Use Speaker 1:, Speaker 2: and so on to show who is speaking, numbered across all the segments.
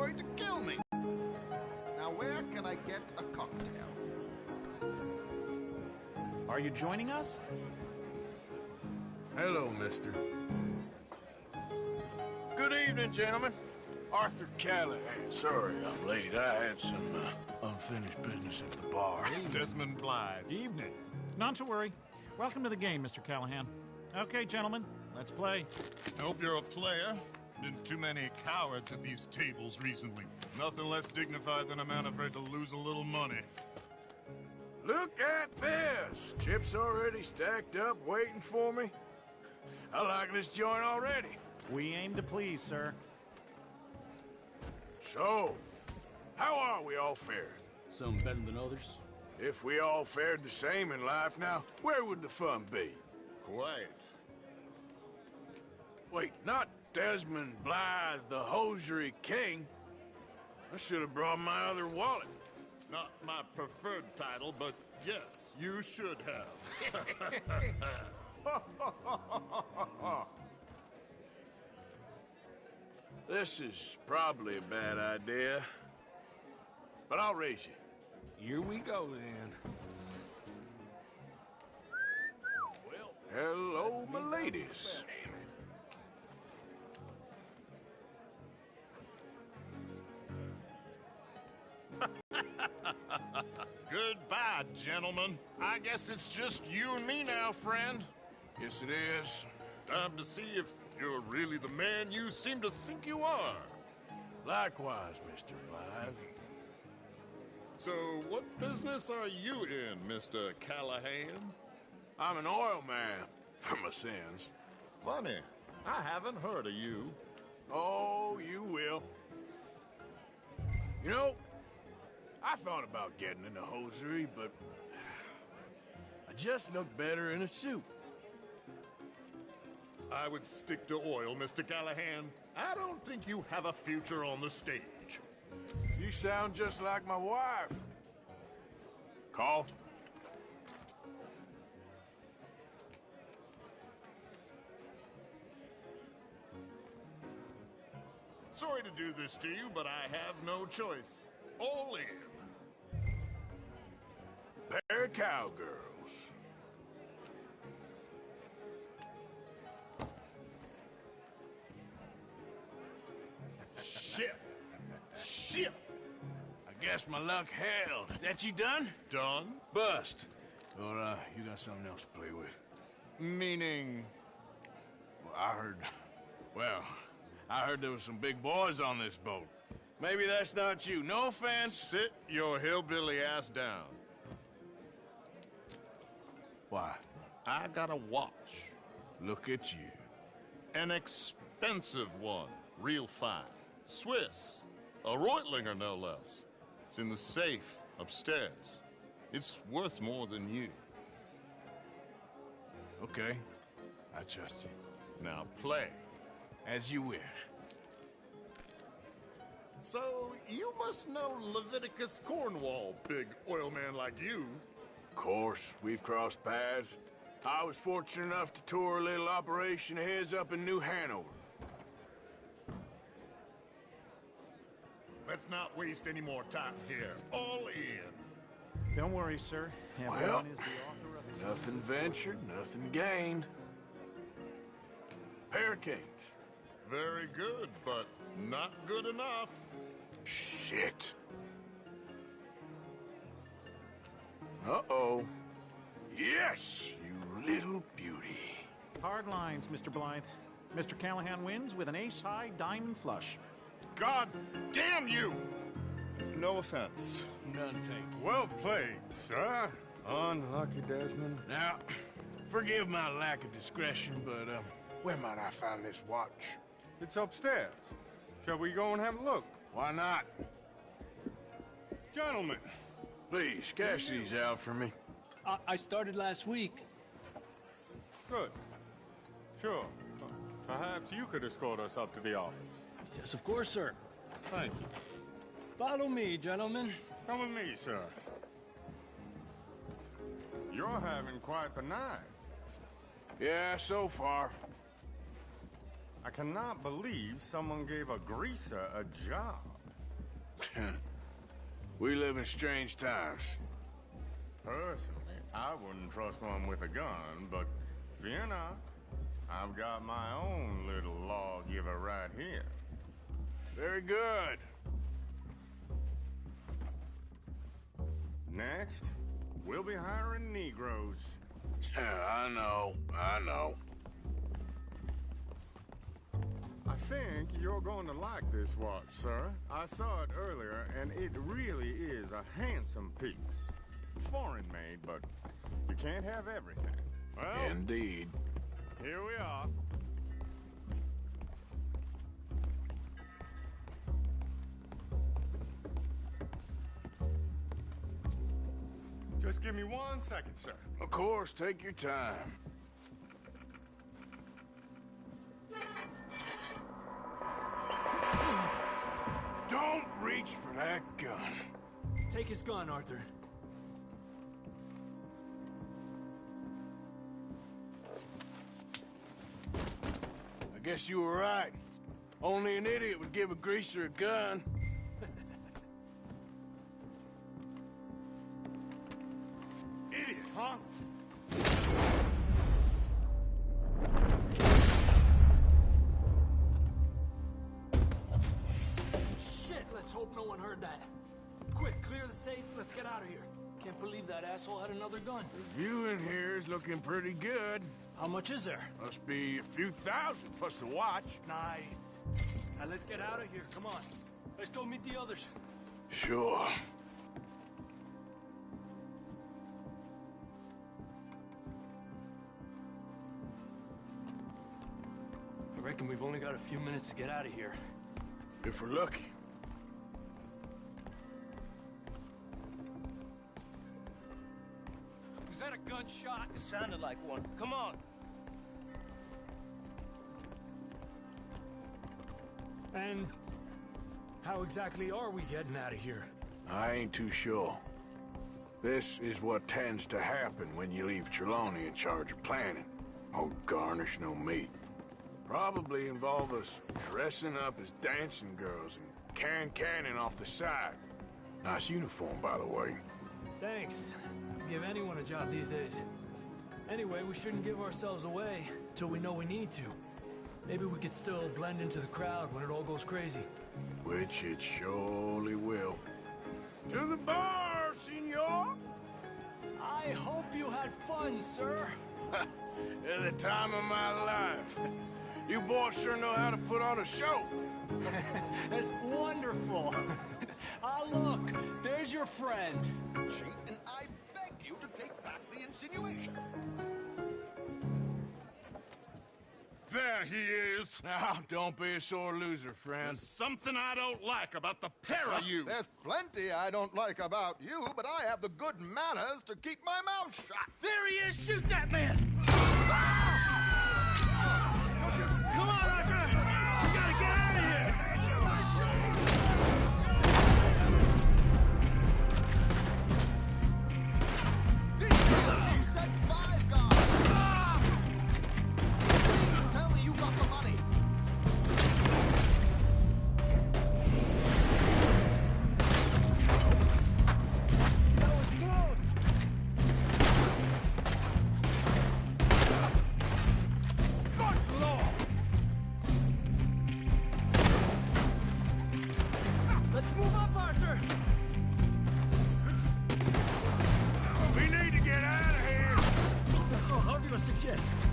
Speaker 1: going to kill me. Now, where can I get a cocktail?
Speaker 2: Are you joining us?
Speaker 3: Hello, mister. Good evening, gentlemen. Arthur Callahan. Sorry I'm late. I had some unfinished business at the bar.
Speaker 4: Desmond Blythe.
Speaker 2: Evening. Not to worry. Welcome to the game, Mr. Callahan. Okay, gentlemen, let's play.
Speaker 4: I hope you're a player. Been too many cowards at these tables recently. Nothing less dignified than a man afraid to lose a little money.
Speaker 3: Look at this! Chips already stacked up, waiting for me. I like this joint already.
Speaker 2: We aim to please, sir.
Speaker 3: So, how are we all faring?
Speaker 5: Some better than others.
Speaker 3: If we all fared the same in life now, where would the fun be?
Speaker 4: Quiet.
Speaker 3: Wait, not Desmond Blythe, the hosiery king. I should have brought my other wallet.
Speaker 4: Not my preferred title, but yes, you should have.
Speaker 3: This is probably a bad idea, but I'll raise you.
Speaker 5: Here we go, then.
Speaker 3: Well, hello, my ladies.
Speaker 4: Goodbye, gentlemen. I guess it's just you and me now, friend.
Speaker 3: Yes, it is.
Speaker 4: Time to see if you're really the man you seem to think you are.
Speaker 3: Likewise, Mr. Blythe.
Speaker 4: So, what business are you in, Mr. Callahan?
Speaker 3: I'm an oil man, for my sins.
Speaker 4: Funny, I haven't heard of you.
Speaker 3: Oh, you will. You know, I thought about getting into hosiery, but I just look better in a suit.
Speaker 4: I would stick to oil, Mr. Callahan. I don't think you have a future on the stage.
Speaker 3: You sound just like my wife. Call.
Speaker 4: Sorry to do this to you, but I have no choice. All in.
Speaker 3: Pair of cowgirls.
Speaker 4: Shit. Shit.
Speaker 3: I guess my luck held. Is that you done?
Speaker 4: Done?
Speaker 3: Bust. Or, you got something else to play with?
Speaker 4: Meaning...
Speaker 3: Well, I heard there was some big boys on this boat. Maybe that's not you. No offense.
Speaker 4: Sit your hillbilly ass down.
Speaker 3: Why?
Speaker 4: I got a watch.
Speaker 3: Look at you.
Speaker 4: An expensive one. Real fine. Swiss. A Reutlinger, no less. It's in the safe upstairs. It's worth more than you.
Speaker 3: Okay. I trust you.
Speaker 4: Now play.
Speaker 3: As you wish.
Speaker 4: So, you must know Leviticus Cornwall, big oil man like you.
Speaker 3: Of course, we've crossed paths. I was fortunate enough to tour a little operation of his up in New Hanover.
Speaker 4: Let's not waste any more time here. All in.
Speaker 2: Don't worry, sir.
Speaker 3: Well,
Speaker 2: Everyone is the author of his
Speaker 3: nothing ventured, nothing gained. Pair of kings.
Speaker 4: Very good, but not good enough.
Speaker 3: Shit. Uh-oh. Yes, you little beauty.
Speaker 2: Hard lines, Mr. Blythe. Mr. Callahan wins with an ace-high diamond flush.
Speaker 4: God damn you! No offense.
Speaker 3: None taken.
Speaker 6: Well played, sir. Unlucky, Desmond.
Speaker 3: Now, forgive my lack of discretion, but, where might I find this watch?
Speaker 6: It's upstairs. Shall we go and have a look?
Speaker 3: Why not?
Speaker 6: Gentlemen.
Speaker 3: Please, cash these out for me.
Speaker 5: I started last week.
Speaker 6: Good. Sure. Perhaps you could escort us up to the office.
Speaker 5: Yes, of course, sir.
Speaker 6: Thank you.
Speaker 5: Follow me, gentlemen.
Speaker 6: Come with me, sir. You're having quite the night.
Speaker 3: Yeah, so far.
Speaker 6: I cannot believe someone gave a greaser a job.
Speaker 3: We live in strange times.
Speaker 6: Personally, I wouldn't trust one with a gun, but fear not. I've got my own little lawgiver right here.
Speaker 3: Very good.
Speaker 6: Next, we'll be hiring Negroes.
Speaker 3: I know.
Speaker 6: I think you're going to like this watch, sir. I saw it earlier, and it really is a handsome piece. Foreign made, but you can't have everything. Well,
Speaker 3: Indeed.
Speaker 6: here we are. Just give me 1 second, sir.
Speaker 3: Of course, take your time. Don't reach for that gun.
Speaker 5: Take his gun, Arthur.
Speaker 3: I guess you were right. Only an idiot would give a greaser a gun.
Speaker 6: Idiot, huh?
Speaker 5: Shit, let's hope no one heard that. Quick, clear the safe, let's get out of here. Can't believe that asshole had another gun.
Speaker 3: The view in here is looking pretty good.
Speaker 5: How much is there?
Speaker 3: Must be a few thousand plus the watch.
Speaker 5: Nice. Now let's get out of here, come on. Let's go meet the others.
Speaker 3: Sure.
Speaker 5: I reckon we've only got a few minutes to get out of here.
Speaker 3: If we're lucky.
Speaker 5: Was that a gunshot? It sounded like one. Come on. And how exactly are we getting out of here?
Speaker 3: I ain't too sure. This is what tends to happen when you leave Trelawney in charge of planning. Oh, garnish no meat. Probably involve us dressing up as dancing girls and canning off the side. Nice uniform, by the way.
Speaker 5: Thanks. Give anyone a job these days. Anyway, we shouldn't give ourselves away till we know we need to. Maybe we could still blend into the crowd when it all goes crazy.
Speaker 3: Which it surely will. To the bar, senor!
Speaker 5: I hope you had fun, sir.
Speaker 3: At the time of my life. You boys sure know how to put on a show.
Speaker 5: That's wonderful. Ah, look, there's your friend.
Speaker 1: Chief, and I beg you to take back the insinuation.
Speaker 4: There he is.
Speaker 3: Now, don't be a sore loser, friend.
Speaker 4: There's something I don't like about the pair of you.
Speaker 1: There's plenty I don't like about you, but I have the good manners to keep my mouth shut.
Speaker 5: There he is! Shoot that man! Come on, Arthur! We gotta get out of here!
Speaker 1: You said 5 guys! Just tell me you got the money.
Speaker 5: That was close! Good Lord! Let's move up, Arthur!
Speaker 3: We need to get out of here.
Speaker 5: Oh, how do you suggest?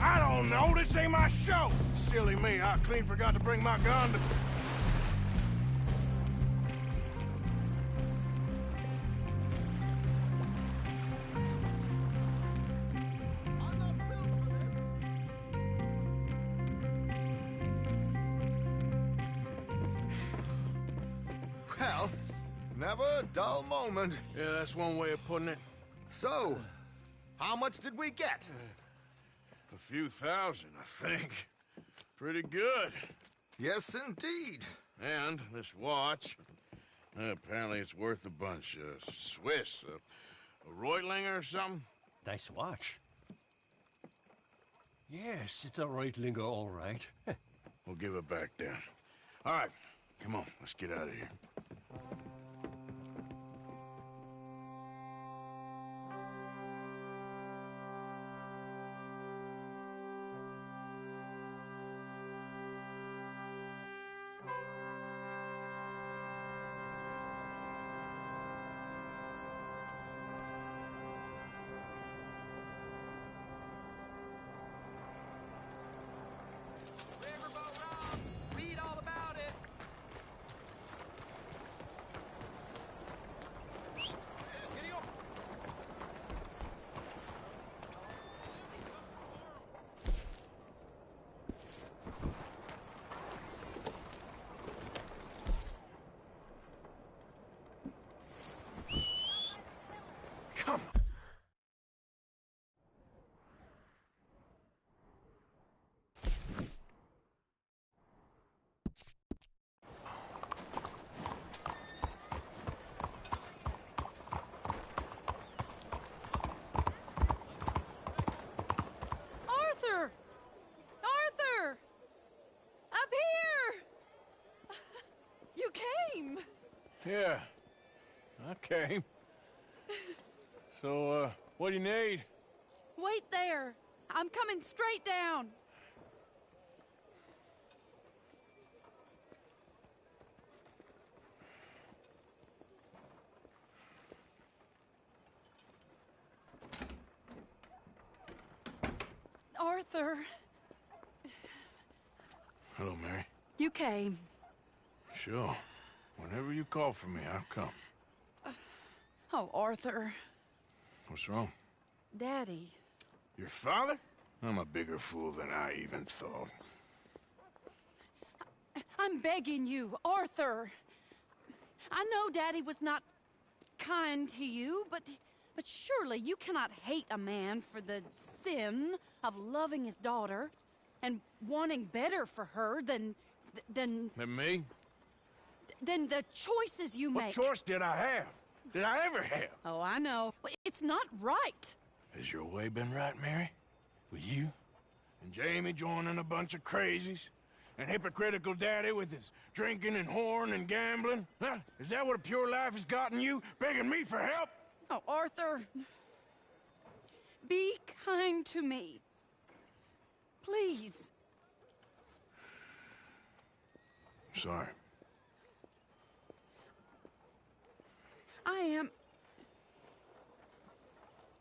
Speaker 3: I don't know. This ain't my show. Silly me. I clean forgot to bring my gun to...
Speaker 1: I'm not built for this. Well, never a dull moment.
Speaker 3: Yeah, that's one way of putting it.
Speaker 1: So, how much did we get?
Speaker 3: A few thousand, I think. Pretty good.
Speaker 1: Yes, indeed.
Speaker 3: And this watch, apparently it's worth a bunch. Swiss, a Reutlinger or something?
Speaker 7: Nice watch. Yes, it's a Reutlinger, all right.
Speaker 3: We'll give it back then. All right, come on, let's get out of here.
Speaker 8: Riverboat Rob, read all about it.
Speaker 3: Come on.
Speaker 9: Arthur! Arthur! Up here! You came!
Speaker 3: Yeah, I came. So, what do you need?
Speaker 9: Wait there. I'm coming straight down. Arthur,
Speaker 3: Hello, Mary.
Speaker 9: you came.
Speaker 3: Sure. Whenever you call for me, I'll come.
Speaker 9: Oh, Arthur.
Speaker 3: What's wrong?
Speaker 9: Daddy.
Speaker 3: Your father? I'm a bigger fool than I even thought.
Speaker 9: I'm begging you, Arthur. I know Daddy was not kind to you, but surely you cannot hate a man for the sin of loving his daughter and wanting better for her than
Speaker 3: And me?
Speaker 9: the choices you
Speaker 3: What
Speaker 9: make.
Speaker 3: choice did I have? Did I ever have?
Speaker 9: Oh, I know. Well, it's not right.
Speaker 3: Has your way been right, Mary? With you? And Jamie joining a bunch of crazies? And hypocritical daddy with his drinking and whoring and gambling? Huh? Is that what a pure life has gotten you? Begging me for help?
Speaker 9: Oh, Arthur. Be kind to me. Please.
Speaker 3: Sorry.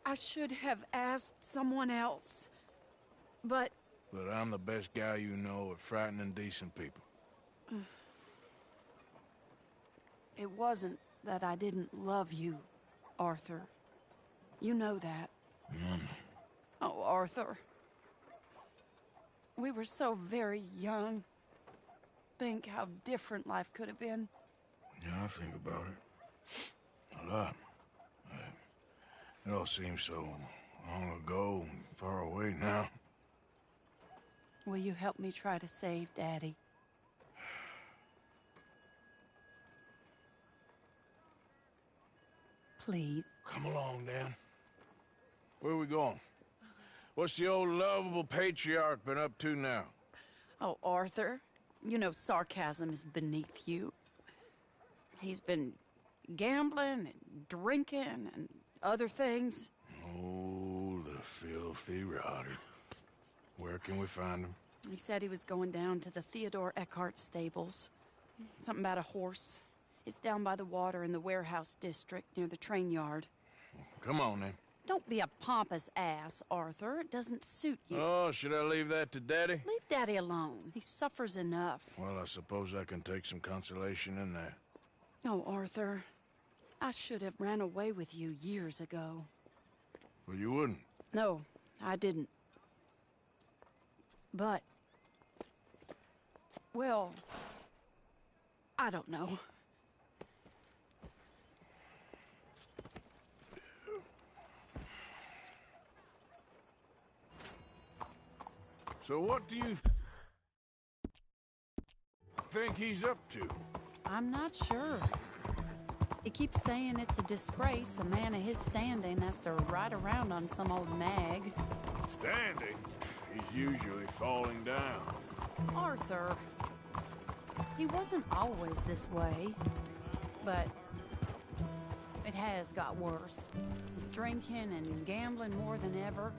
Speaker 9: I should have asked someone else. But
Speaker 3: But I'm the best guy you know at frightening decent people.
Speaker 9: it wasn't that I didn't love you, Arthur. You know that. Oh, Arthur. We were so very young. Think how different life could have been.
Speaker 3: Yeah, I think about it. A lot. It all seems so long ago and far away now.
Speaker 9: Will you help me try to save Daddy? Please.
Speaker 3: Come along, Dan. Where are we going? What's the old lovable patriarch been up to now?
Speaker 9: Oh, Arthur, you know sarcasm is beneath you. He's been gambling and drinking and other things.
Speaker 3: Oh, the filthy rotter. Where can we find him?
Speaker 9: He said he was going down to the Theodore Eckhart stables. Something about a horse. It's down by the water in the warehouse district near the train yard.
Speaker 3: Come on, then.
Speaker 9: Don't be a pompous ass, Arthur. It doesn't suit you.
Speaker 3: Oh, should I leave that to Daddy?
Speaker 9: Leave Daddy alone. He suffers enough.
Speaker 3: Well, I suppose I can take some consolation in that.
Speaker 9: Oh, Arthur. I should have ran away with you years ago.
Speaker 3: Well, you wouldn't.
Speaker 9: No, I didn't. But... well... I don't know.
Speaker 3: So what do you think he's up to?
Speaker 9: I'm not sure. He keeps saying it's a disgrace a man of his standing has to ride around on some old nag.
Speaker 3: Standing? He's usually falling down.
Speaker 9: Arthur. He wasn't always this way, but it has got worse. He's drinking and gambling more than ever,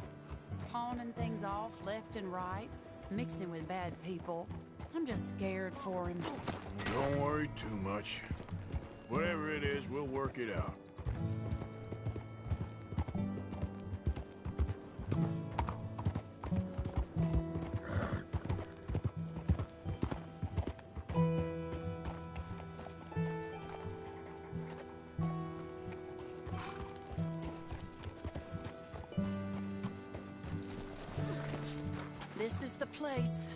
Speaker 9: pawning things off left and right, mixing with bad people. I'm just scared for him.
Speaker 3: Don't worry too much. Whatever it is, we'll work it out.
Speaker 9: This is the place.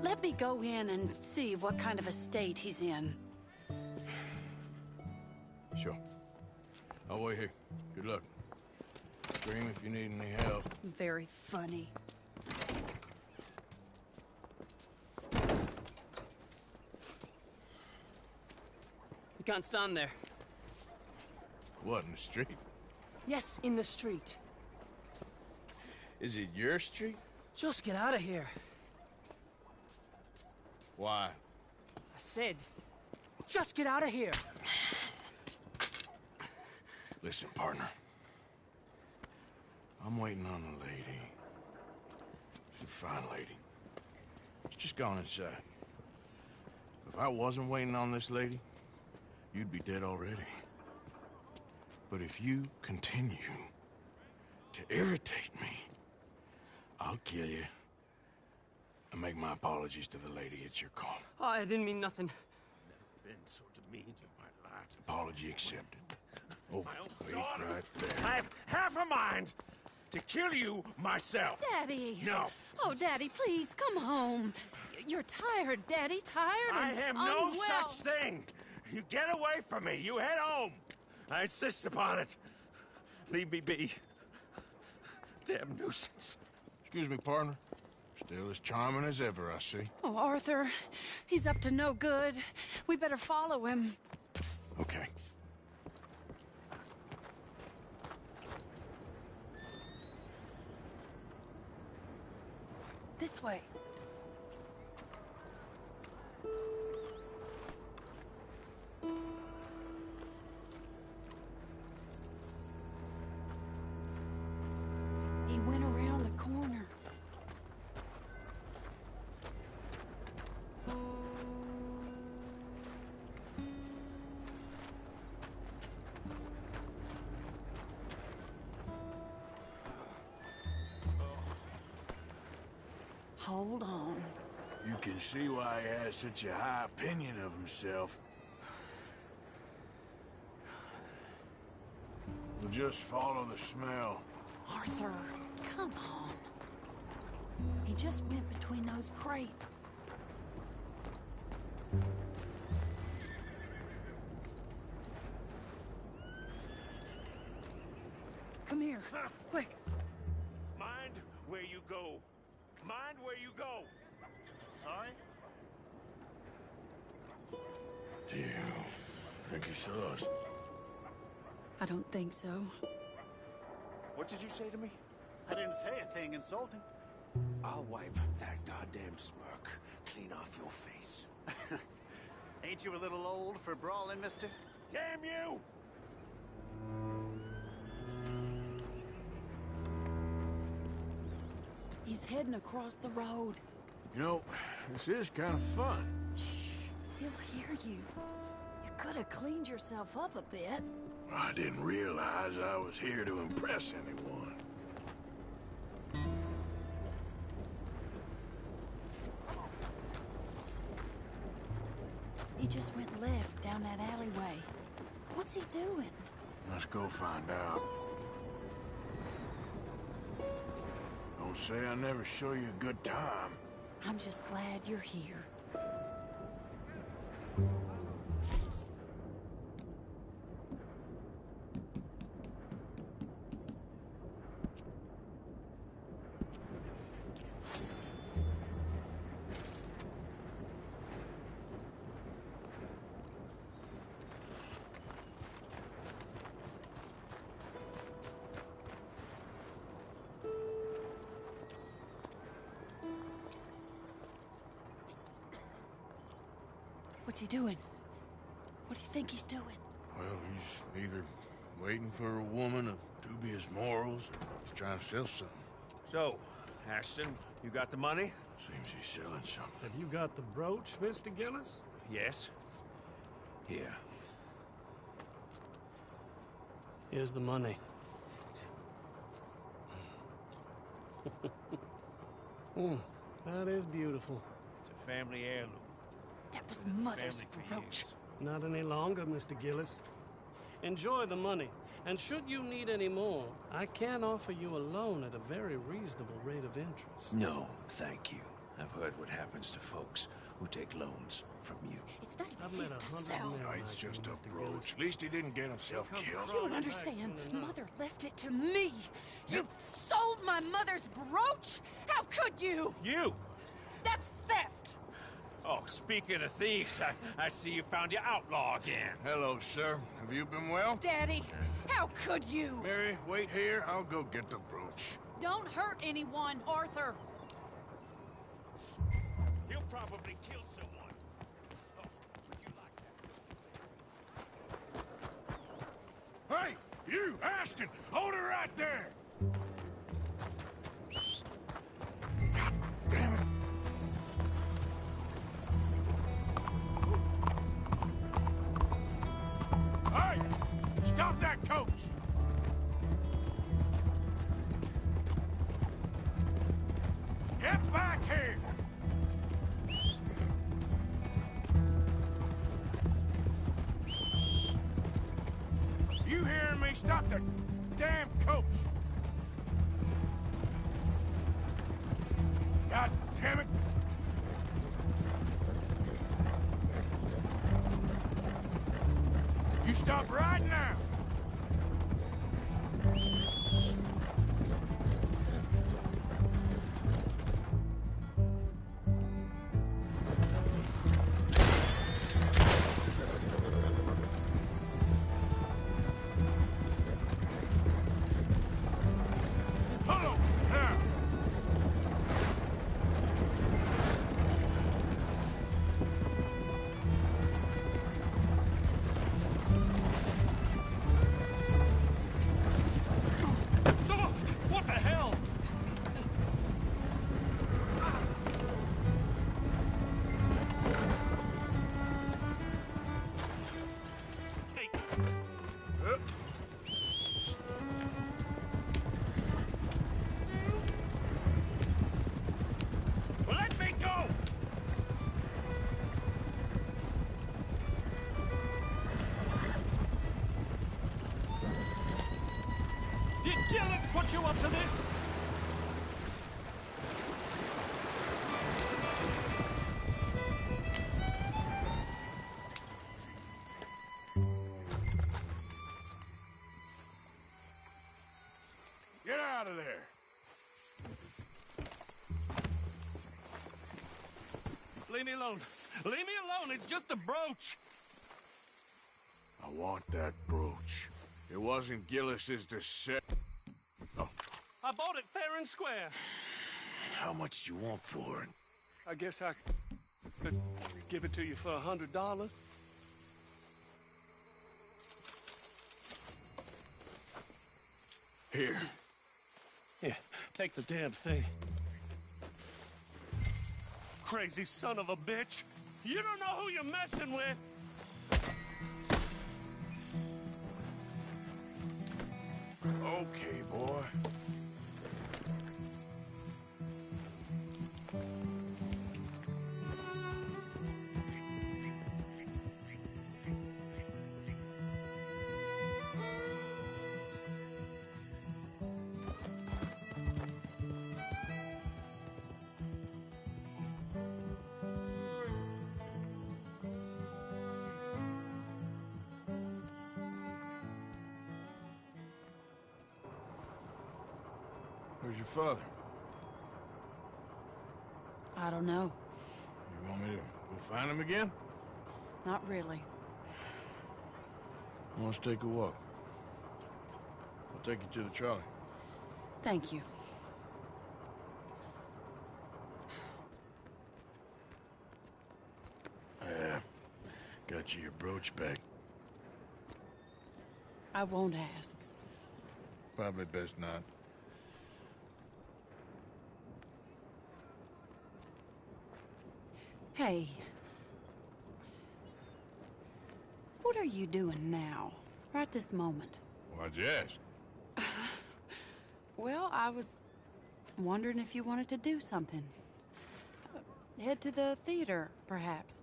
Speaker 9: Let me go in and see what kind of a state he's in.
Speaker 3: Sure. I'll wait here. Good luck. Scream if you need any help.
Speaker 9: Very funny.
Speaker 10: You can't stand there.
Speaker 3: What, in the street?
Speaker 10: Yes, in the street.
Speaker 3: Is it your street?
Speaker 10: Just get out of here.
Speaker 3: Why?
Speaker 10: I said, just get out of here.
Speaker 3: Listen, partner. I'm waiting on a lady. She's a fine lady. She's just gone inside. If I wasn't waiting on this lady, you'd be dead already. But if you continue to irritate me, I'll kill you and make my apologies to the lady. It's your call.
Speaker 10: Oh, I didn't mean nothing.
Speaker 7: Been so demeaned in my life.
Speaker 3: Apology accepted. Oh, wait right there.
Speaker 7: I have half a mind to kill you myself.
Speaker 9: Daddy!
Speaker 7: No.
Speaker 9: Oh, Daddy, please, come home. You're tired, Daddy, tired
Speaker 7: I
Speaker 9: and
Speaker 7: am no
Speaker 9: unwell.
Speaker 7: such thing. You get away from me. You head home. I insist upon it. Leave me be. Damn nuisance.
Speaker 3: Excuse me, partner. Still as charming as ever, I see.
Speaker 9: Oh, Arthur, he's up to no good. We better follow him.
Speaker 3: Okay.
Speaker 9: This way. He went around the corner. Hold on.
Speaker 3: You can see why he has such a high opinion of himself. We'll just follow the smell.
Speaker 9: Arthur, come on. He just went between those crates. Come here, quick.
Speaker 7: Mind where you go. Mind where you go.
Speaker 2: Sorry?
Speaker 3: Do you think he saw us?
Speaker 9: I don't think so.
Speaker 7: What did you say to me?
Speaker 2: I didn't say a thing insulting.
Speaker 7: I'll wipe that goddamn smirk clean off your face.
Speaker 2: Ain't you a little old for brawling, mister?
Speaker 7: Damn you!
Speaker 9: He's heading across the road.
Speaker 3: You know, this is kind of fun.
Speaker 9: Shh, he'll hear you. You could have cleaned yourself up a bit.
Speaker 3: I didn't realize I was here to impress anyone.
Speaker 9: He just went left down that alleyway. What's he doing?
Speaker 3: Let's go find out. Don't say I never show you a good time.
Speaker 9: I'm just glad you're here. What's he doing? What do you think he's doing?
Speaker 3: Well, he's either waiting for a woman of dubious morals, or he's trying to sell something.
Speaker 7: So, Ashton, you got the money?
Speaker 3: Seems he's selling something.
Speaker 11: Have you got the brooch, Mr. Gillis?
Speaker 7: Yes. Here.
Speaker 11: Here's the money. That is beautiful.
Speaker 7: It's a family heirloom.
Speaker 9: That was Mother's
Speaker 7: Family for
Speaker 9: brooch.
Speaker 7: years.
Speaker 11: Not any longer, Mr. Gillis. Enjoy the money, and should you need any more, I can offer you a loan at a very reasonable rate of interest.
Speaker 7: No, thank you. I've heard what happens to folks who take loans from you.
Speaker 9: It's not
Speaker 11: I've
Speaker 9: even
Speaker 11: met
Speaker 9: his to
Speaker 11: 100
Speaker 9: sell.
Speaker 11: men
Speaker 3: No,
Speaker 11: like
Speaker 3: it's
Speaker 11: you,
Speaker 3: just a
Speaker 11: Mr.
Speaker 3: brooch.
Speaker 11: Gillis.
Speaker 3: At least he didn't get himself
Speaker 11: Come
Speaker 3: killed.
Speaker 9: You don't
Speaker 11: Right,
Speaker 9: understand.
Speaker 11: soon enough.
Speaker 9: Mother left it to me. You sold my mother's brooch? How could you?
Speaker 7: You!
Speaker 9: That's theft.
Speaker 7: Oh, speaking of thieves, I see you found your outlaw again.
Speaker 3: Hello, sir. Have you been well?
Speaker 9: Daddy, how could you?
Speaker 3: Mary, wait here. I'll go get the brooch.
Speaker 9: Don't hurt anyone, Arthur.
Speaker 7: He'll probably kill someone. Oh, would you like that?
Speaker 3: Hey, you, Ashton! Hold her right there! God damn it! Hey! Stop that coach! Get back here! You hearing me? Stop the damn coach! God damn it! You stop right now! Hold on, now!
Speaker 11: Oh, what the hell? Hey,
Speaker 7: Let me go!
Speaker 11: did Gillis put you up to this?
Speaker 3: Get out of there!
Speaker 11: Leave me alone. Leave me alone. It's just a brooch.
Speaker 3: I want that brooch. It wasn't Gillis's to set. Oh,
Speaker 11: I bought it fair and square.
Speaker 3: how much you want for it?
Speaker 11: I guess I could give it to you for $100.
Speaker 3: Here.
Speaker 11: Here, take the damn thing. Crazy son of a bitch. You don't know who you're messing with.
Speaker 3: Okay, boy. Where's your father?
Speaker 9: I don't know.
Speaker 3: You want me to go find him again?
Speaker 9: Not really.
Speaker 3: Let's take a walk. I'll take you to the trolley.
Speaker 9: Thank you.
Speaker 3: get you your brooch back?
Speaker 9: I won't ask.
Speaker 3: Probably best not.
Speaker 9: Hey. What are you doing now? Right this moment?
Speaker 3: Why'd you ask?
Speaker 9: Well, I was wondering if you wanted to do something. Head to the theater, perhaps.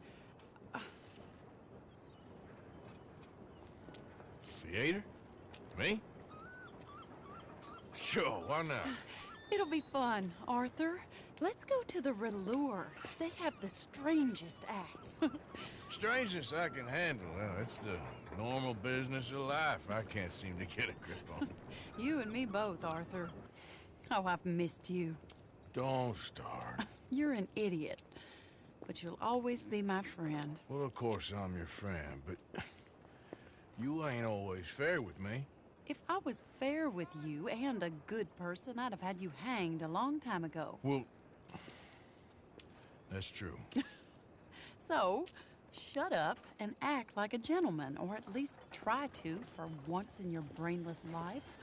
Speaker 3: Theater? Me? Sure, why not?
Speaker 9: It'll be fun, Arthur. Let's go to the Relure. They have the strangest acts.
Speaker 3: Strangeness I can handle. Well, it's the normal business of life I can't seem to get a grip on.
Speaker 9: You and me both, Arthur. Oh, I've missed you.
Speaker 3: Don't start.
Speaker 9: You're an idiot, but you'll always be my friend.
Speaker 3: Well, of course I'm your friend, but you ain't always fair with me.
Speaker 9: If I was fair with you and a good person, I'd have had you hanged a long time ago.
Speaker 3: Well, that's true.
Speaker 9: So, shut up and act like a gentleman, or at least try to for once in your brainless life.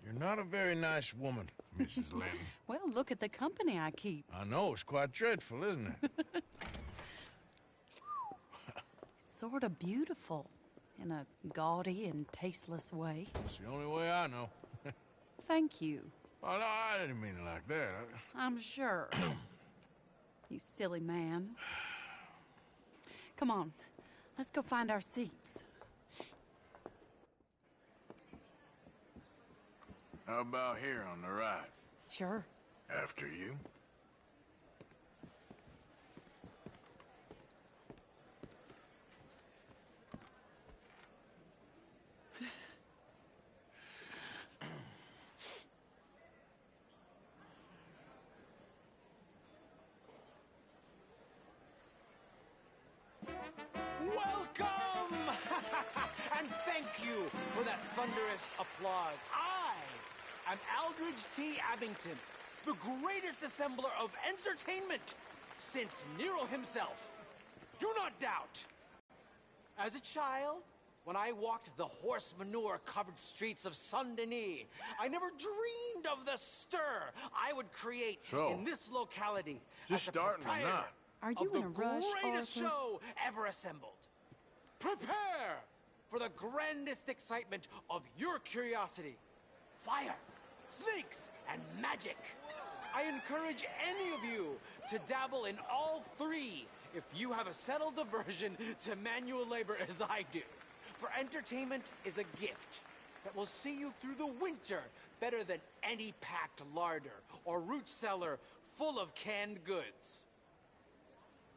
Speaker 3: You're not a very nice woman, Mrs. Linton.
Speaker 9: Well, look at the company I keep.
Speaker 3: I know, it's quite dreadful, isn't it?
Speaker 9: It's sort of beautiful, in a gaudy and tasteless way.
Speaker 3: It's the only way I know.
Speaker 9: Thank you.
Speaker 3: Oh, no, I didn't mean it like that.
Speaker 9: I'm sure. You silly man. Come on, let's go find our seats.
Speaker 3: How about here on the right?
Speaker 9: Sure.
Speaker 3: After you?
Speaker 12: Welcome! And thank you for that thunderous applause. I'm Aldridge T. Abington, the greatest assembler of entertainment since Nero himself. Do not doubt. As a child, when I walked the horse manure-covered streets of Saint-Denis, I never dreamed of the stir I would create in this locality
Speaker 3: Just
Speaker 12: as the
Speaker 3: starting or
Speaker 12: proprietor
Speaker 3: not?
Speaker 9: Are you
Speaker 12: of
Speaker 9: in
Speaker 12: the
Speaker 9: a rush,
Speaker 12: greatest
Speaker 9: Arthur?
Speaker 12: show ever assembled. Prepare for the grandest excitement of your curiosity. Fire, snakes, and magic. I encourage any of you to dabble in all three if you have a settled aversion to manual labor as I do. For entertainment is a gift that will see you through the winter better than any packed larder or root cellar full of canned goods.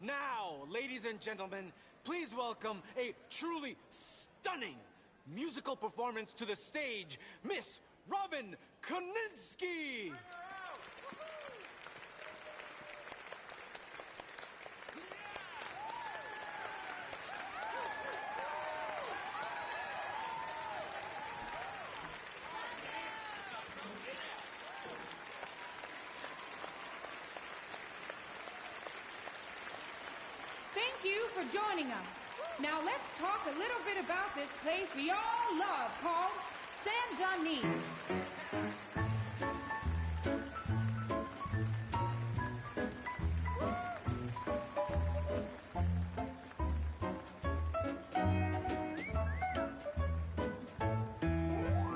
Speaker 12: Now, ladies and gentlemen, please welcome a truly stunning musical performance to the stage, Miss Robin Koninsky!
Speaker 13: Thank you for joining us. Now let's talk a little bit about this place we all love called Saint-Denis.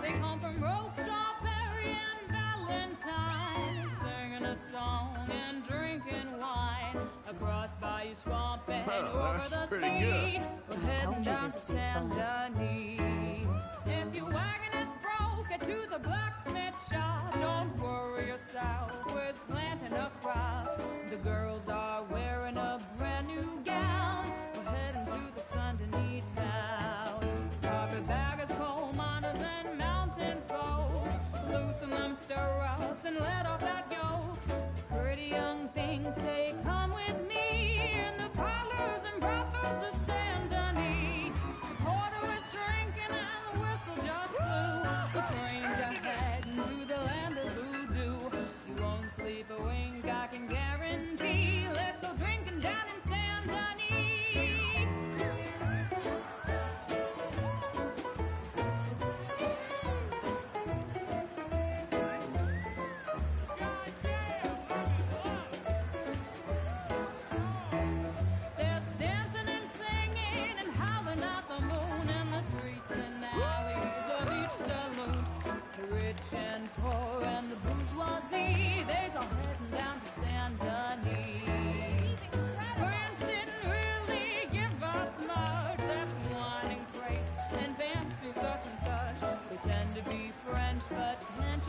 Speaker 13: They come from Road Strawberry and Valentine, singing a song and drinking wine across Bayou Swamp and over the
Speaker 3: that's pretty
Speaker 13: sea.
Speaker 3: good.
Speaker 13: We're heading down to Saint-Denis. If your wagon is broke, head to the blacksmith shop. Don't worry yourself with planting a crop. The girls are wearing a brand new gown. We're heading to the Saint-Denis town. Carpetbaggers, coal miners, and mountain folk. Loosen them stirrups and let off that yoke. Pretty young things say, come with me in the parlors and brothels of Saint-Denis. Porter is drink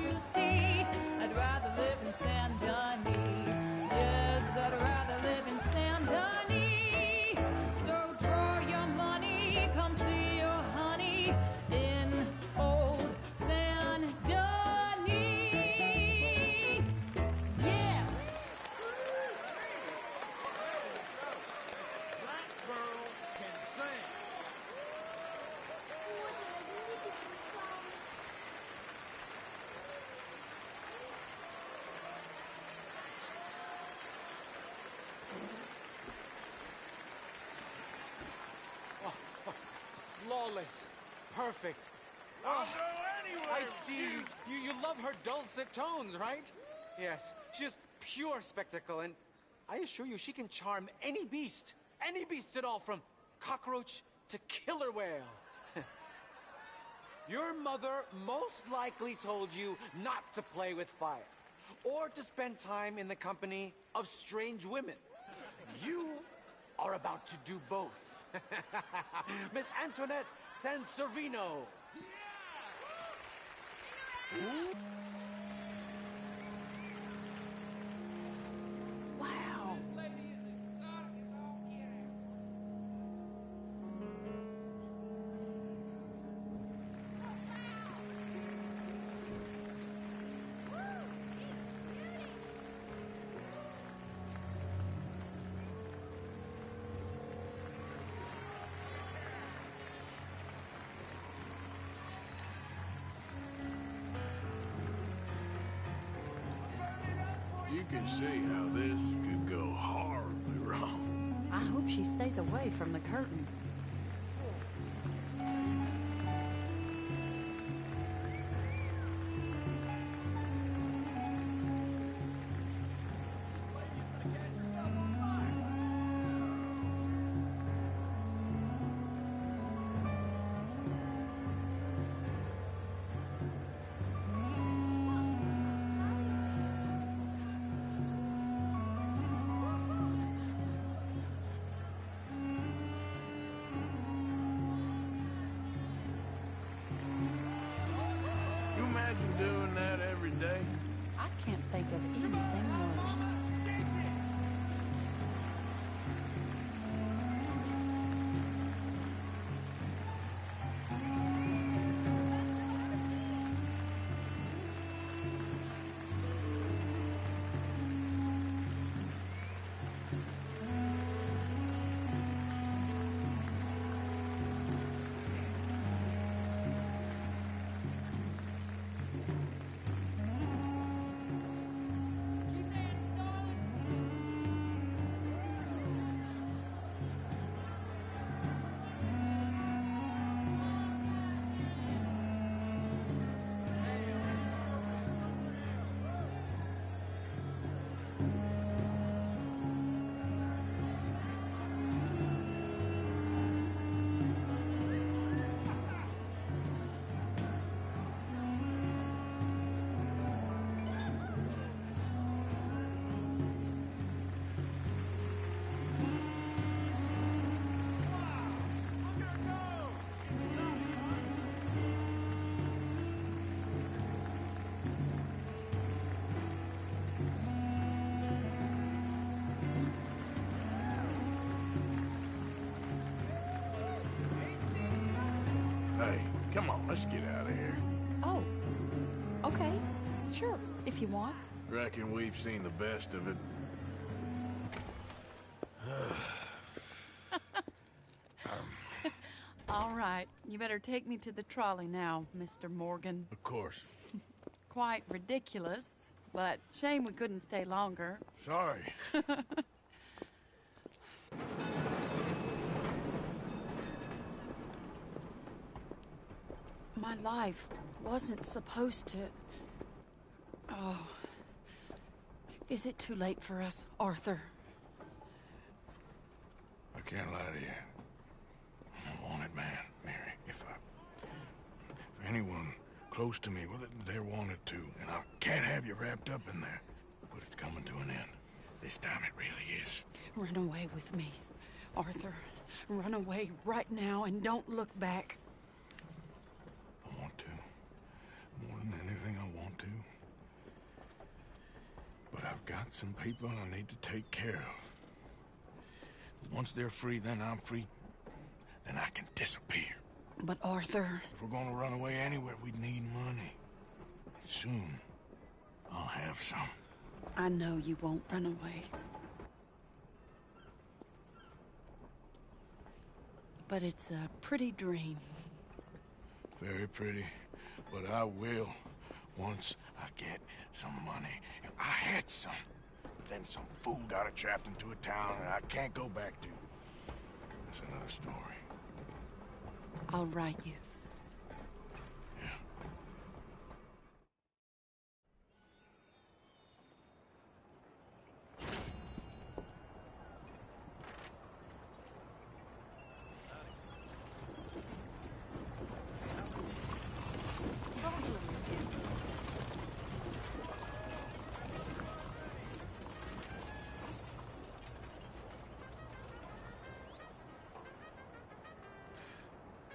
Speaker 13: you see. I'd rather live in Saint Denis. Yes, I'd rather live in Saint Denis. So draw your money, come see your honey in old Saint Denis. Yeah.
Speaker 2: That girl can sing.
Speaker 12: Flawless. Perfect.
Speaker 6: I'll go anywhere.
Speaker 12: I see. You love her dulcet tones, right? Yes. She's pure spectacle, and I assure you she can charm any beast. Any beast at all, from cockroach to killer whale. Your mother most likely told you not to play with fire, or to spend time in the company of strange women. You are about to do both. Miss Antoinette Sansorino.
Speaker 9: Wow.
Speaker 3: You can see how this could go horribly wrong.
Speaker 9: I hope she stays away from the curtain.
Speaker 3: You imagine doing that every day?
Speaker 9: I can't think of anything worse.
Speaker 3: Hey, come on, let's get out of here.
Speaker 9: Oh, okay. Sure, if you want.
Speaker 3: Reckon we've seen the best of it.
Speaker 9: All right, you better take me to the trolley now, Mr. Morgan.
Speaker 3: Of course.
Speaker 9: Quite ridiculous, but shame we couldn't stay longer.
Speaker 3: Sorry.
Speaker 9: My life wasn't supposed to... Oh. Is it too late for us, Arthur?
Speaker 3: I can't lie to you. I'm a wanted man, Mary. If anyone close to me, well, they wanted to, and I can't have you wrapped up in there. But it's coming to an end. This time it really is.
Speaker 9: Run away with me, Arthur. Run away right now and don't look back.
Speaker 3: I want to. More than anything, I want to. I've got some people I need to take care of. Once they're free, then I'm free. Then I can disappear.
Speaker 9: But Arthur...
Speaker 3: If we're gonna run away anywhere, we'd need money. Soon, I'll have some.
Speaker 9: I know you won't run away. But it's a pretty dream.
Speaker 3: Very pretty. But I will, once I get some money. I had some. But then some fool got it trapped into a town that I can't go back to. That's another story.
Speaker 9: I'll write you.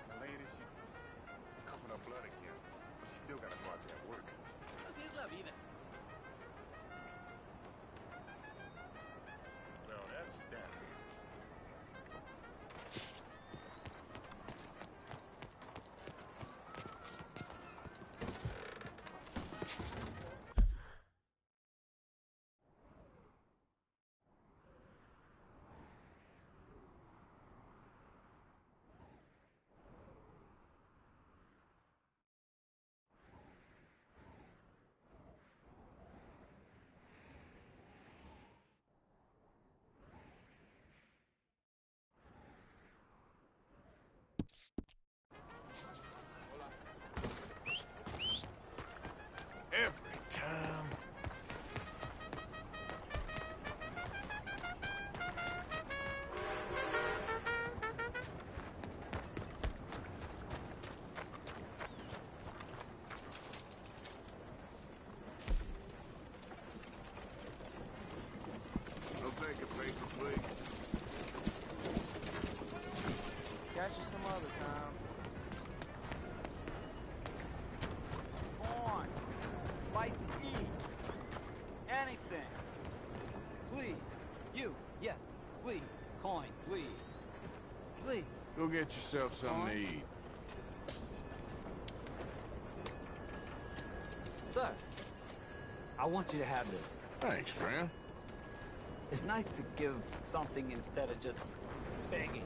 Speaker 14: The lady, she's coughing up blood again, but she still gotta go out there and work.
Speaker 10: Así es la vida.
Speaker 14: Well, that's that.
Speaker 3: Every time.
Speaker 14: I'll take a paper, please.
Speaker 12: Catch you some other time. Come on. Like to eat. Anything. Please. You. Yes. Please. Coin. Please. Please.
Speaker 3: Go get yourself something to eat.
Speaker 12: Sir. I want you to have this.
Speaker 3: Thanks, friend.
Speaker 12: It's nice to give something instead of just begging.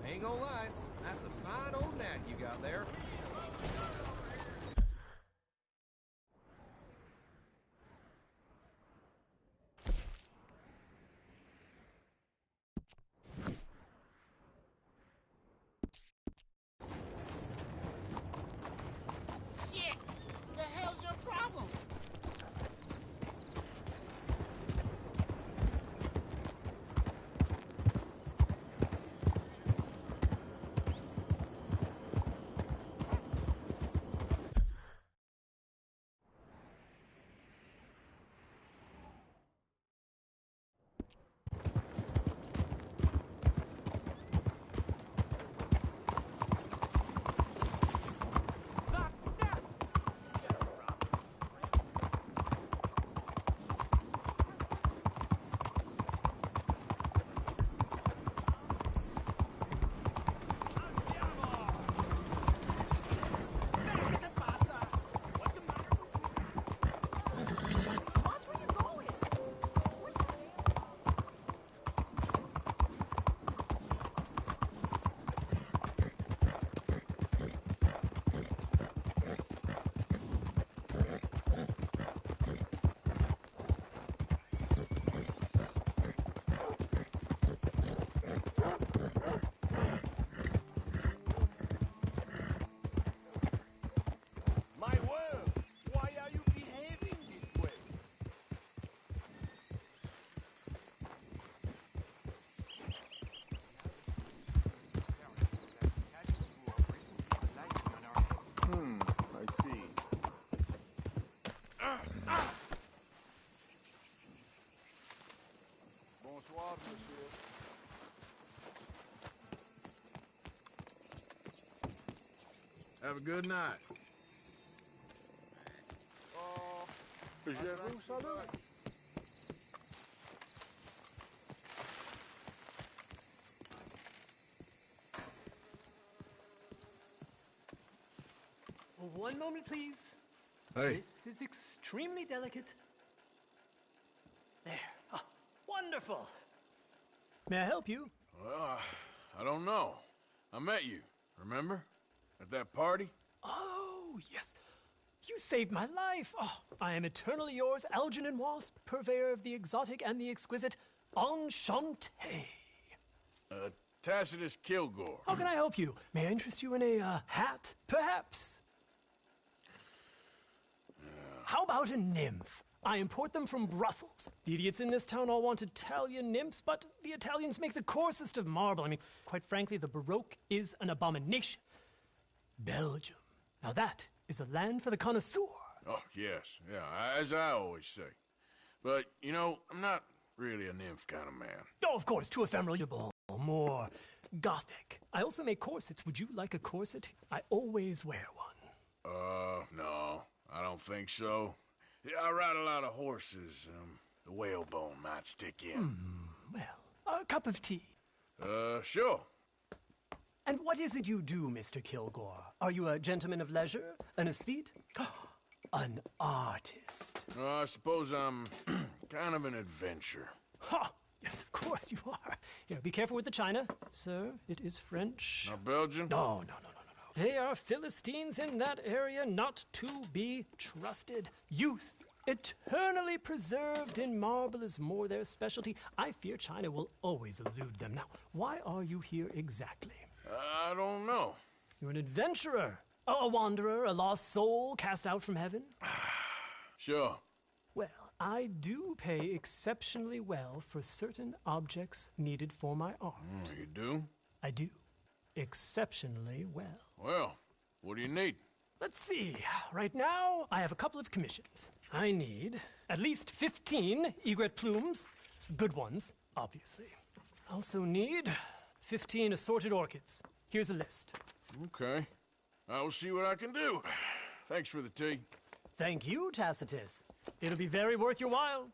Speaker 15: Ain't gonna lie, that's a fine old gnat you got there.
Speaker 1: Shit! The hell's your problem?
Speaker 16: regarde, monsieur.
Speaker 3: Have a good night.
Speaker 16: Je vous salue.
Speaker 10: One moment, please.
Speaker 3: Hey.
Speaker 10: This is extremely delicate. There. Ah, wonderful. May I help you?
Speaker 3: Well, I don't know. I met you, remember? At that party?
Speaker 10: Oh, yes. You saved my life. Oh, I am eternally yours, Algernon Wasp, purveyor of the exotic and the exquisite. Enchanté.
Speaker 3: Tacitus Kilgore.
Speaker 10: How can I help you? May I interest you in a hat, perhaps? How about a nymph? I import them from Brussels. The idiots in this town all want Italian nymphs, but the Italians make the coarsest of marble. I mean, quite frankly, the Baroque is an abomination. Belgium. Now that is a land for the connoisseur.
Speaker 3: Oh, yes. Yeah, as I always say. But, you know, I'm not really a nymph kind of man.
Speaker 10: Oh, of course, too ephemeral, more gothic. I also make corsets. Would you like a corset? I always wear one.
Speaker 3: No, I don't think so. Yeah, I ride a lot of horses. The whalebone might stick in.
Speaker 10: Well, a cup of tea.
Speaker 3: Sure.
Speaker 10: And what is it you do, Mr. Kilgore? Are you a gentleman of leisure? An aesthete? An artist?
Speaker 3: I suppose I'm kind of an adventurer.
Speaker 10: Ha! Yes, of course you are. Here, be careful with the china. Sir, it is French.
Speaker 3: Not Belgian?
Speaker 10: No. They are Philistines in that area, not to be trusted. Youth, eternally preserved in marble, is more their specialty. I fear China will always elude them. Now, why are you here exactly?
Speaker 3: I don't know.
Speaker 10: You're an adventurer, a wanderer, a lost soul cast out from heaven?
Speaker 3: Sure.
Speaker 10: Well, I do pay exceptionally well for certain objects needed for my art.
Speaker 3: You do?
Speaker 10: I do. Exceptionally well.
Speaker 3: Well, what do you need?
Speaker 10: Let's see. Right now, I have a couple of commissions. I need at least 15 egret plumes. Good ones, obviously. I also need 15 assorted orchids. Here's a list.
Speaker 3: Okay. I will see what I can do. Thanks for the tea.
Speaker 10: Thank you, Tacitus. It'll be very worth your while.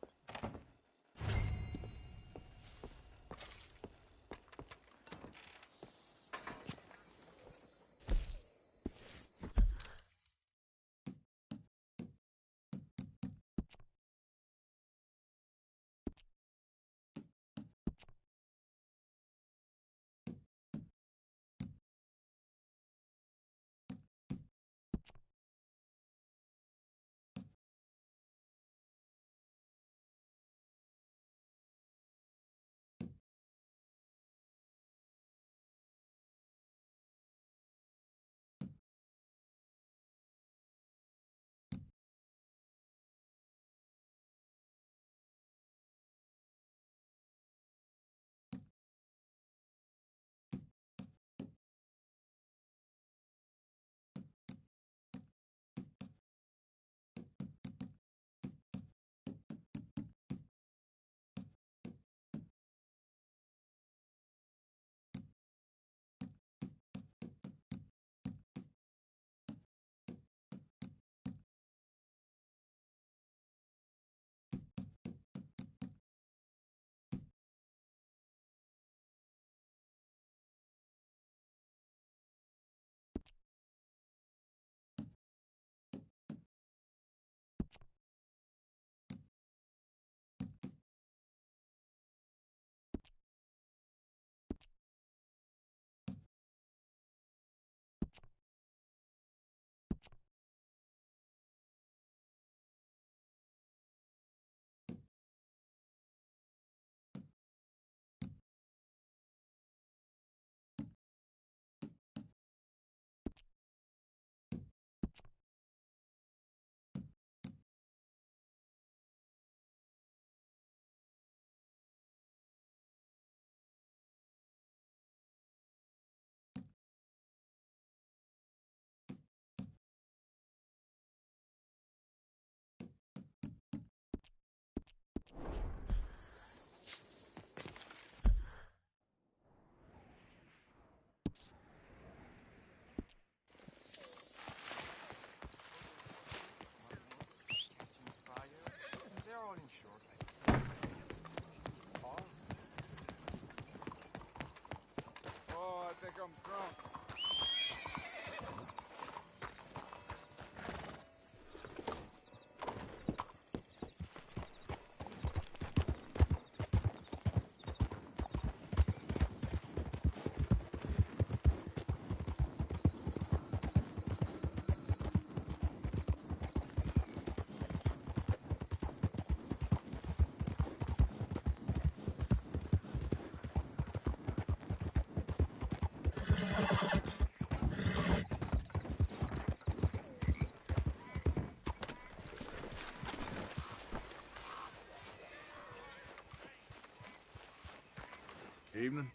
Speaker 3: Evening.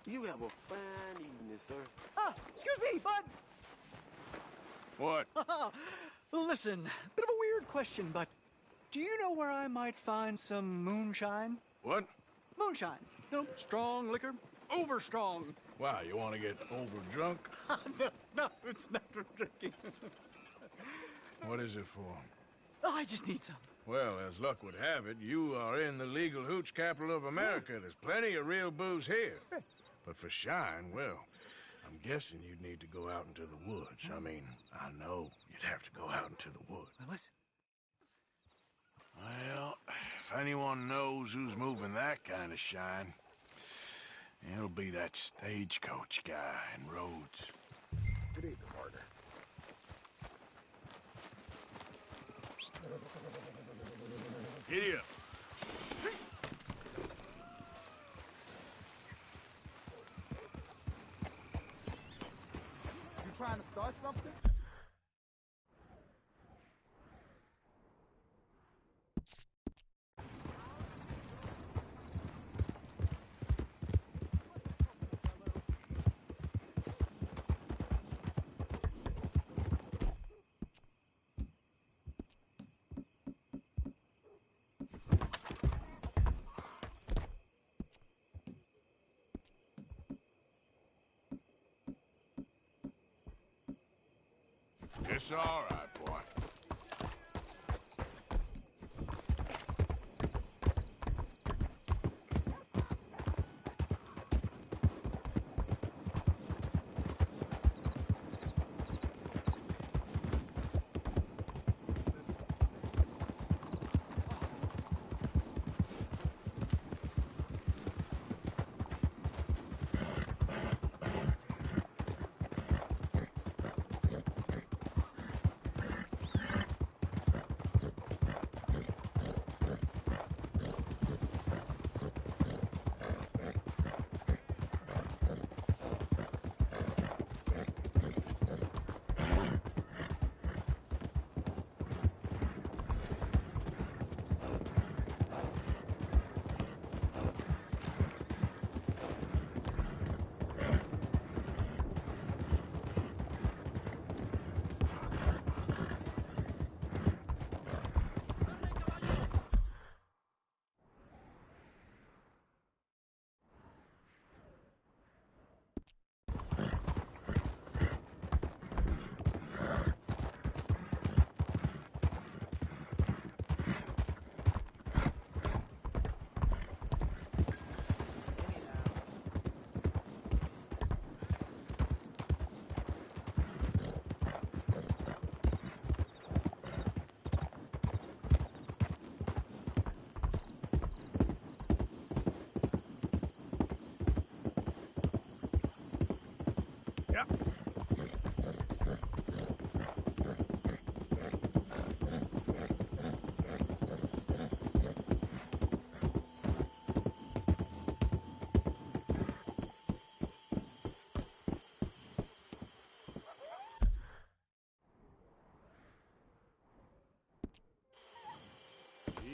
Speaker 16: You have a fine evening, sir.
Speaker 17: Ah, excuse me, bud.
Speaker 3: What?
Speaker 17: Listen, bit of a weird question, but do you know where I might find some moonshine?
Speaker 3: What?
Speaker 17: Moonshine. No, strong liquor. Over strong.
Speaker 3: Why, you want to get over drunk?
Speaker 17: No, it's not for drinking.
Speaker 3: What is it for?
Speaker 17: Oh, I just need some.
Speaker 3: Well, as luck would have it, you are in the legal hooch capital of America. There's plenty of real booze here. But for shine, well, I'm guessing you'd need to go out into the woods. I mean, I know you'd have to go out into the woods.
Speaker 17: Now listen.
Speaker 3: Well, if anyone knows who's moving that kind of shine, it'll be that stagecoach guy in Rhodes.
Speaker 14: Good evening, partner.
Speaker 3: Giddy up.
Speaker 1: You trying to start something?
Speaker 3: It's all right, boy.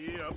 Speaker 3: Yep.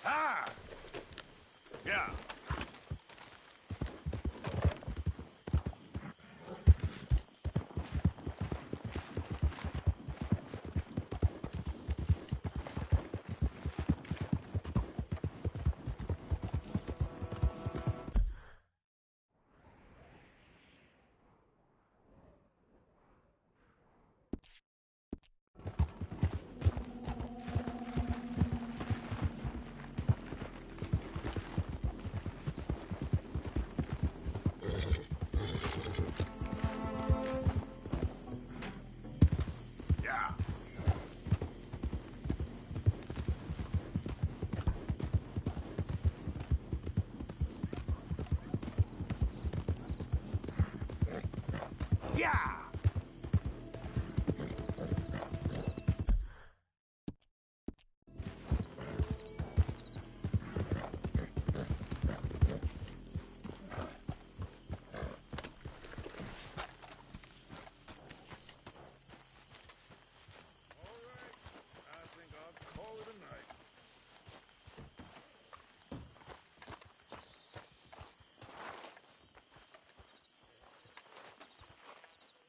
Speaker 3: Ah! Yeah. Yeah!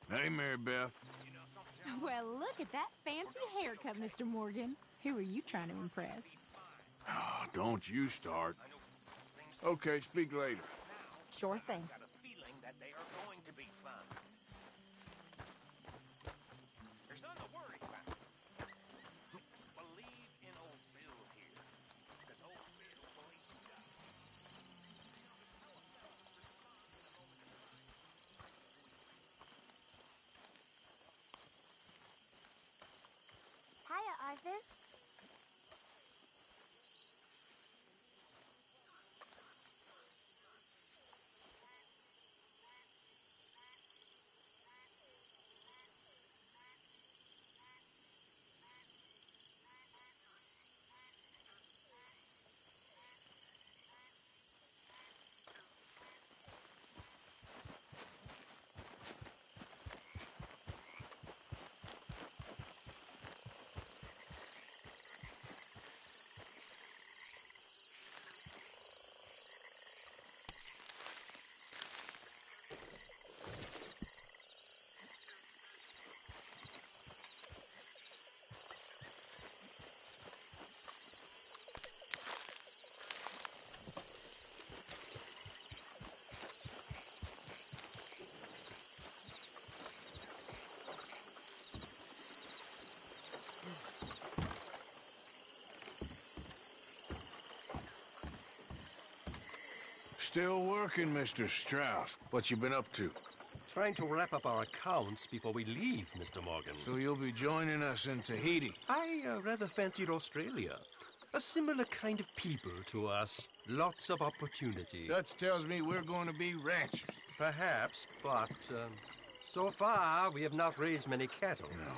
Speaker 3: Hey, Mary Beth.
Speaker 18: Well, look at that fancy haircut, Mr. Morgan. Who are you trying to impress?
Speaker 3: Oh, don't you start. Okay, speak later.
Speaker 18: Sure thing.
Speaker 7: There's nothing to worry about. Believe in old Bill here. Because old Bill believes in us.
Speaker 19: Hiya, Arthur.
Speaker 3: Still working, Mr. Strauss. What you been up to?
Speaker 15: Trying to wrap up our accounts before we leave, Mr. Morgan.
Speaker 3: So you'll be joining us in Tahiti?
Speaker 15: I rather fancied Australia. A similar kind of people to us. Lots of opportunity.
Speaker 3: Dutch tells me we're going to be ranchers.
Speaker 15: Perhaps, but so far we have not raised many cattle.
Speaker 3: No.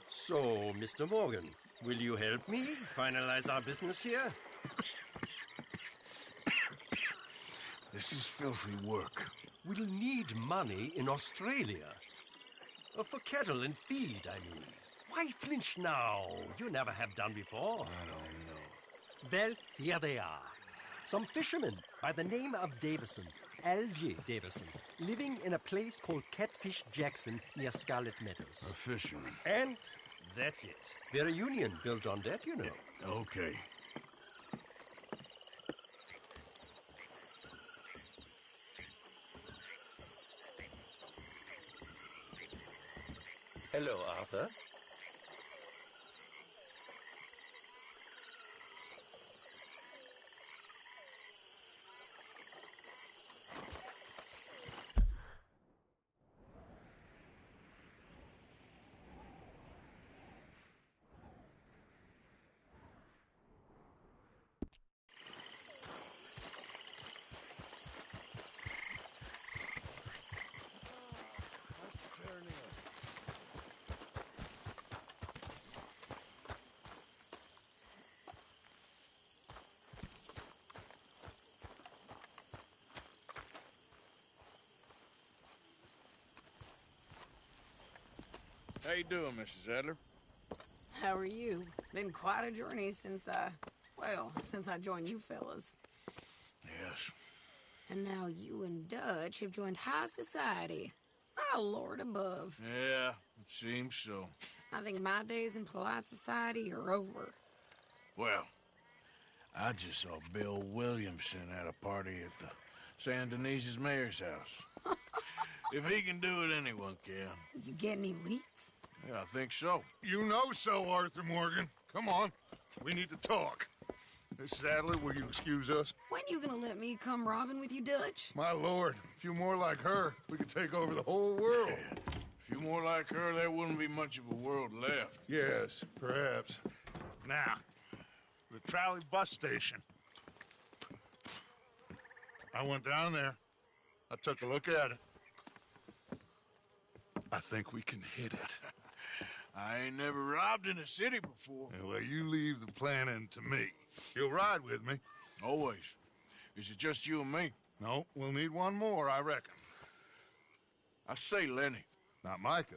Speaker 15: So, Mr. Morgan, will you help me finalize our business here?
Speaker 3: This is filthy work.
Speaker 15: We'll need money in Australia. For cattle and feed, I mean. Why flinch now? You never have done before.
Speaker 3: I don't know.
Speaker 15: Well, here they are. Some fishermen by the name of Davison, Algie Davison, living in a place called Catfish Jackson near Scarlet Meadows.
Speaker 3: A fisherman.
Speaker 15: And that's it. We're a union built on that, you know.
Speaker 3: Okay.
Speaker 15: Hello, Arthur.
Speaker 3: How you doing, Mrs. Adler?
Speaker 20: How are you? Been quite a journey since I
Speaker 19: Well, since I joined you fellas.
Speaker 3: Yes.
Speaker 19: And now you and Dutch have joined high society. Oh, Lord above.
Speaker 3: Yeah, it seems so.
Speaker 19: I think my days in polite society are over.
Speaker 3: Well, I just saw Bill Williamson at a party at the San Denise's mayor's house. If he can do it, anyone can.
Speaker 19: You get any leads?
Speaker 3: Yeah, I think so.
Speaker 20: You know so, Arthur Morgan. Come on. We need to talk. Miss Sadler, will you excuse us?
Speaker 19: When you gonna let me come robbing with you, Dutch?
Speaker 20: My lord, a few more like her, we could take over the whole world.
Speaker 3: A few more like her, there wouldn't be much of a world left.
Speaker 20: Yes, perhaps. Now, the Crowley bus station. I went down there. I took a look at it. I think we can hit it.
Speaker 3: I ain't never robbed in a city before.
Speaker 20: Well, you leave the planning to me. You'll ride with me?
Speaker 3: Always. Is it just you and me?
Speaker 20: No, we'll need one more, I reckon.
Speaker 3: I say Lenny.
Speaker 20: Not Micah.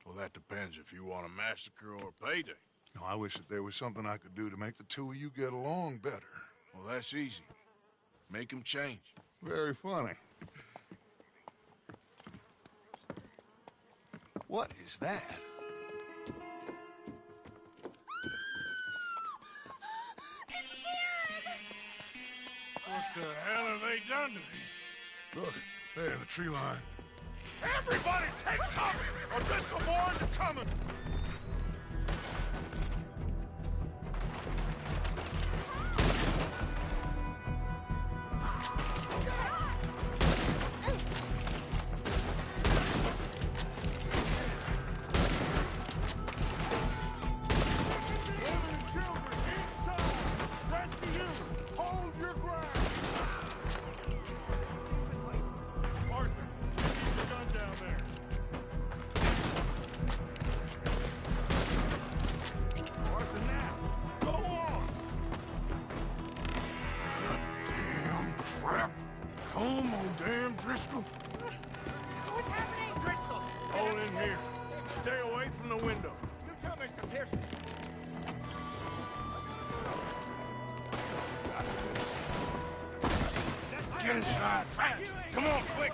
Speaker 3: Well, that depends if you want a massacre or a payday.
Speaker 20: No, I wish that there was something I could do to make the two of you get along better.
Speaker 3: Well, that's easy. Make them change.
Speaker 20: Very funny. What is that?
Speaker 3: What the hell have they done to me?
Speaker 20: Look, there in the tree line. Everybody take cover! O'Driscoll boys are coming!
Speaker 3: Come on, damn Driscoll.
Speaker 8: What's happening? Driscoll!
Speaker 3: All in here. Stay away from the window.
Speaker 12: You tell Mr. Pearson.
Speaker 3: Get inside, fast. Come on, quick.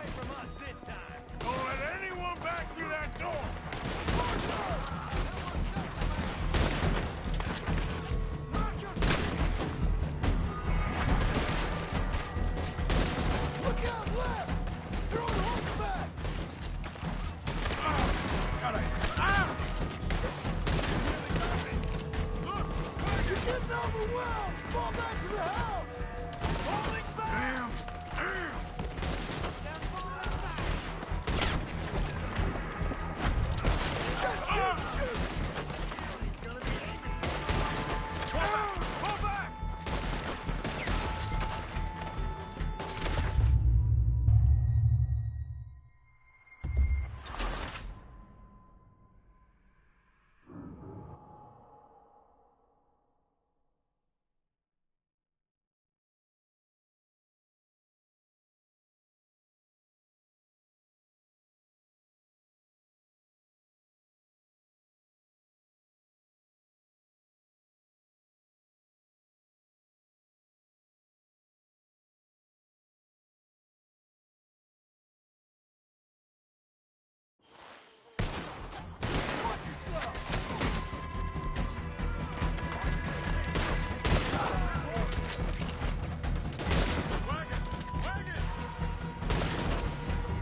Speaker 3: Don't let anyone back through that door.
Speaker 1: Look out, left! They're on horseback! Look! You're getting overwhelmed! Fall back to the house! Falling back! Damn! Just shoot! Fall back!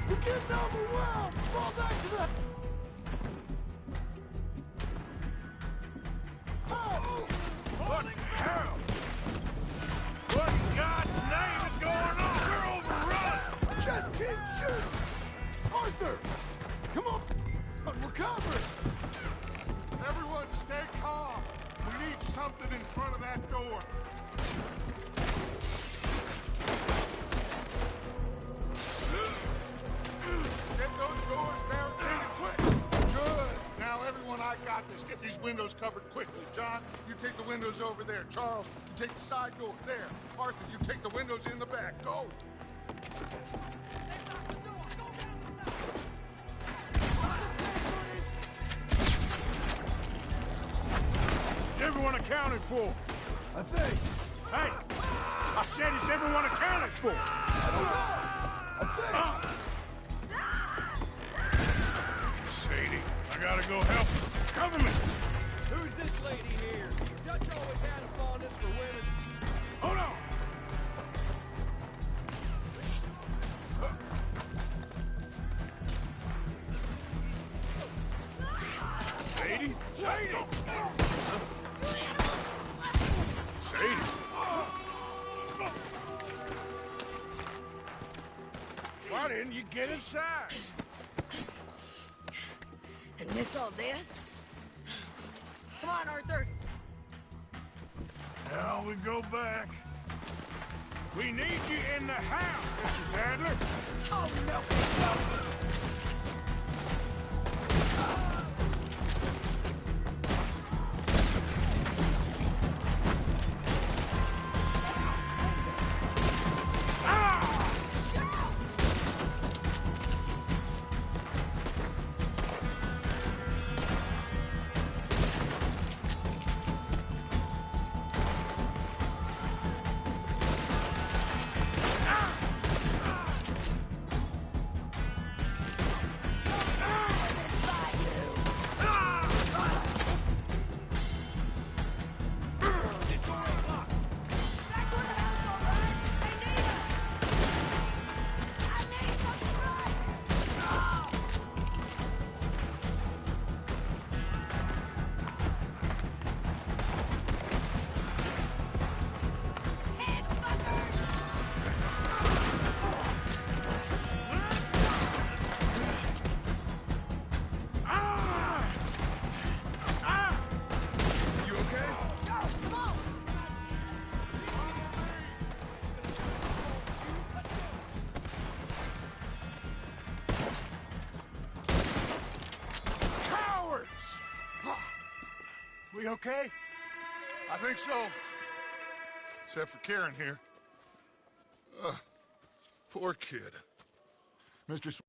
Speaker 1: You're getting overwhelmed! Fall back to the... House!
Speaker 3: What the hell? What in God's name is going on? We're overrun!
Speaker 1: Just keep shooting! Arthur! Come on! We're covered!
Speaker 20: Everyone stay calm. We need something in front of that door. Get those doors barricaded quick. Good. Now, everyone, I got this. Get these windows covered quickly. John, you take the windows over there. Charles, you take the side door there. Arthur, you take the windows in the back. Go. Is everyone accounted for?
Speaker 3: I think.
Speaker 20: Hey! I said, is everyone accounted for?
Speaker 3: I think.
Speaker 20: Sadie, I gotta go help. Cover me!
Speaker 7: Who's this lady here? Dutch always had a fondness for women.
Speaker 20: Hold on! Sadie? Sadie! Sadie! Why didn't you get inside?
Speaker 19: And miss all this? Come on, Arthur.
Speaker 20: Now we go back. We need you in the house, Mrs. Adler.
Speaker 19: Oh, no.
Speaker 20: We okay? I think so. Except for Karen here. Poor kid. Mr.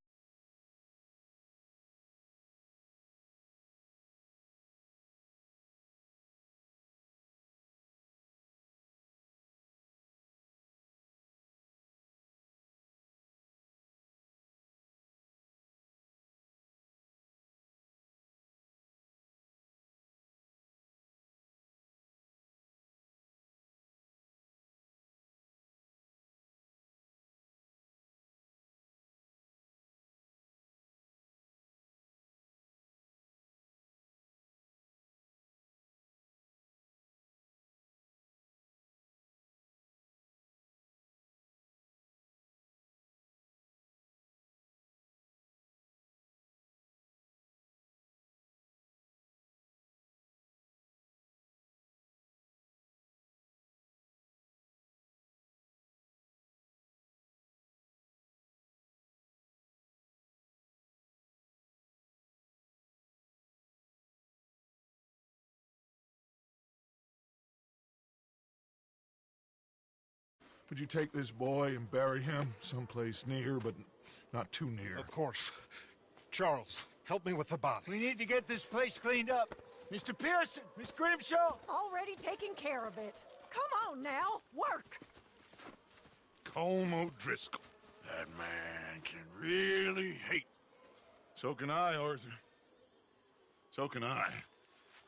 Speaker 20: Would you take this boy and bury him someplace near, but not too near?
Speaker 21: Of course. Charles, help me with the body.
Speaker 17: We need to get this place cleaned up. Mr. Pearson, Miss Grimshaw.
Speaker 22: Already taking care of it. Come on now, work.
Speaker 20: Colm O'Driscoll. That man can really hate. So can I, Arthur. So can I.